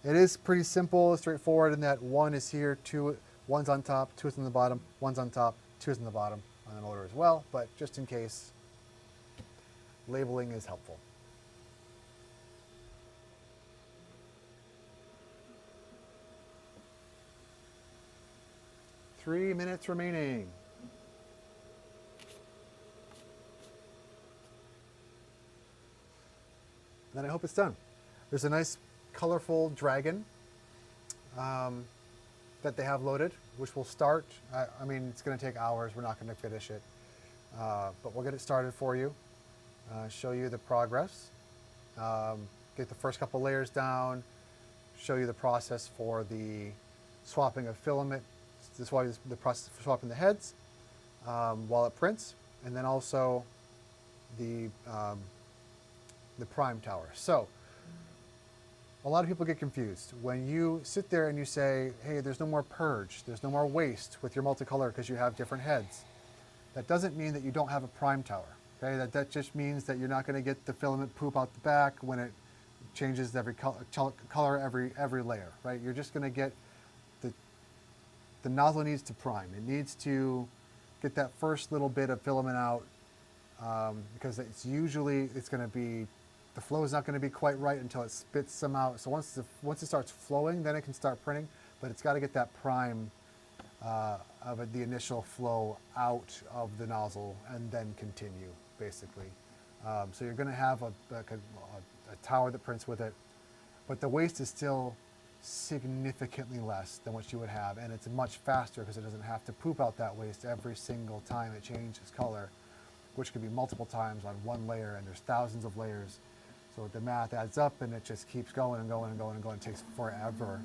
It is pretty simple, straightforward in that 1 is here, 2, 1's on top, 2 is on the bottom, 1's on top, 2 is on the bottom on the motor as well, but just in case, labeling is helpful. Three minutes remaining. Then I hope it's done. There's a nice colorful dragon that they have loaded, which will start. I mean, it's going to take hours. We're not going to finish it. But we'll get it started for you, show you the progress, get the first couple layers down, show you the process for the swapping of filament. This is why the process for swapping the heads while it prints, and then also the prime tower. So a lot of people get confused when you sit there and you say, hey, there's no more purge, there's no more waste with your multicolor because you have different heads. That doesn't mean that you don't have a prime tower. Okay, that just means that you're not going to get the filament poop out the back when it changes every color every layer, right? You're just going to get the nozzle needs to prime. It needs to get that first little bit of filament out because it's going to be, the flow is not going to be quite right until it spits some out. So once it starts flowing, then it can start printing, but it's got to get that prime of the initial flow out of the nozzle and then continue, basically. So you're going to have a tower that prints with it, but the waste is still significantly less than what you would have, and it's much faster because it doesn't have to poop out that waste every single time it changes color, which could be multiple times on one layer, and there's thousands of layers. So the math adds up, and it just keeps going and going and going and going. It takes forever.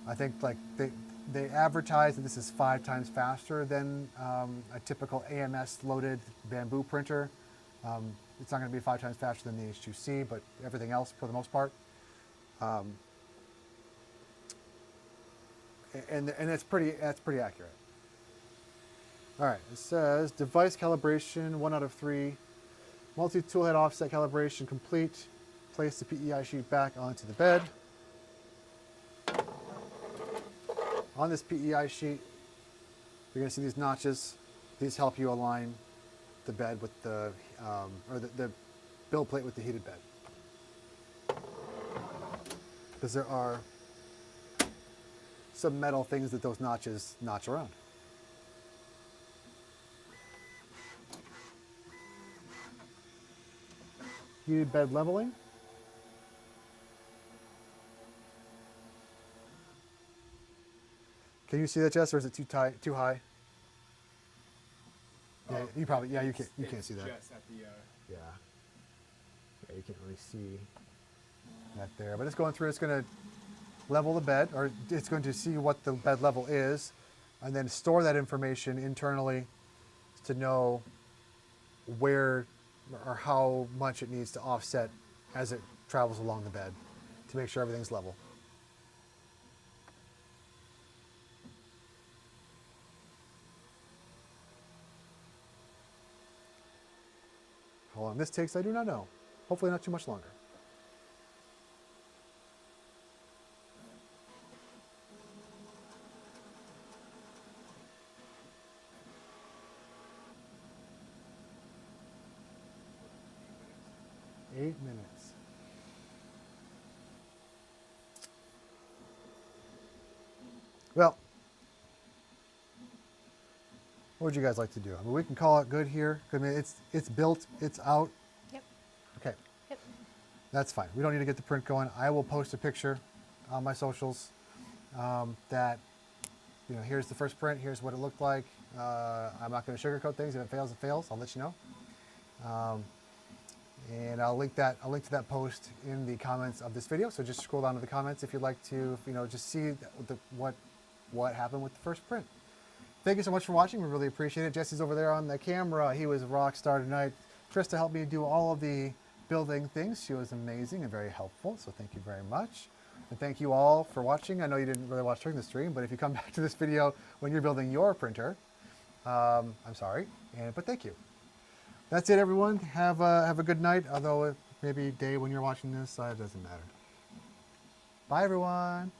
I think like they advertise that this is 5 times faster than a typical AMS loaded bamboo printer. It's not going to be 5 times faster than the H2C, but everything else for the most part. And that's pretty accurate. All right, it says device calibration 1 out of 3, multi-tool head offset calibration complete. Place the PEI sheet back onto the bed. On this PEI sheet, you're going to see these notches. These help you align the bed with the build plate with the heated bed, because there are some metal things that those notches notch around. Heated bed leveling. Can you see that, Jess, or is it too high? Yeah, you probably, yeah, you can't see that. Just at the, Yeah, you can't really see that there. But it's going through, it's going to level the bed, or it's going to see what the bed level is, and then store that information internally to know where or how much it needs to offset as it travels along the bed to make sure everything's level. How long this takes, I do not know. Hopefully not too much longer. Eight minutes. Well, what would you guys like to do? I mean, we can call it good here. I mean, it's built, it's out. Yep. Okay. Yep. That's fine. We don't need to get the print going. I will post a picture on my socials that, you know, here's the first print, here's what it looked like. I'm not going to sugarcoat things. If it fails, it fails. I'll let you know. And I'll link to that post in the comments of this video. So just scroll down to the comments if you'd like to, just see what happened with the first print. Thank you so much for watching. We really appreciate it. Jesse's over there on the camera. He was a rock star tonight. Trista helped me do all of the building things. She was amazing and very helpful. So thank you very much. And thank you all for watching. I know you didn't really watch during the stream, but if you come back to this video when you're building your printer, I'm sorry, but thank you. That's it, everyone. Have a good night, although maybe day when you're watching this, it doesn't matter. Bye, everyone.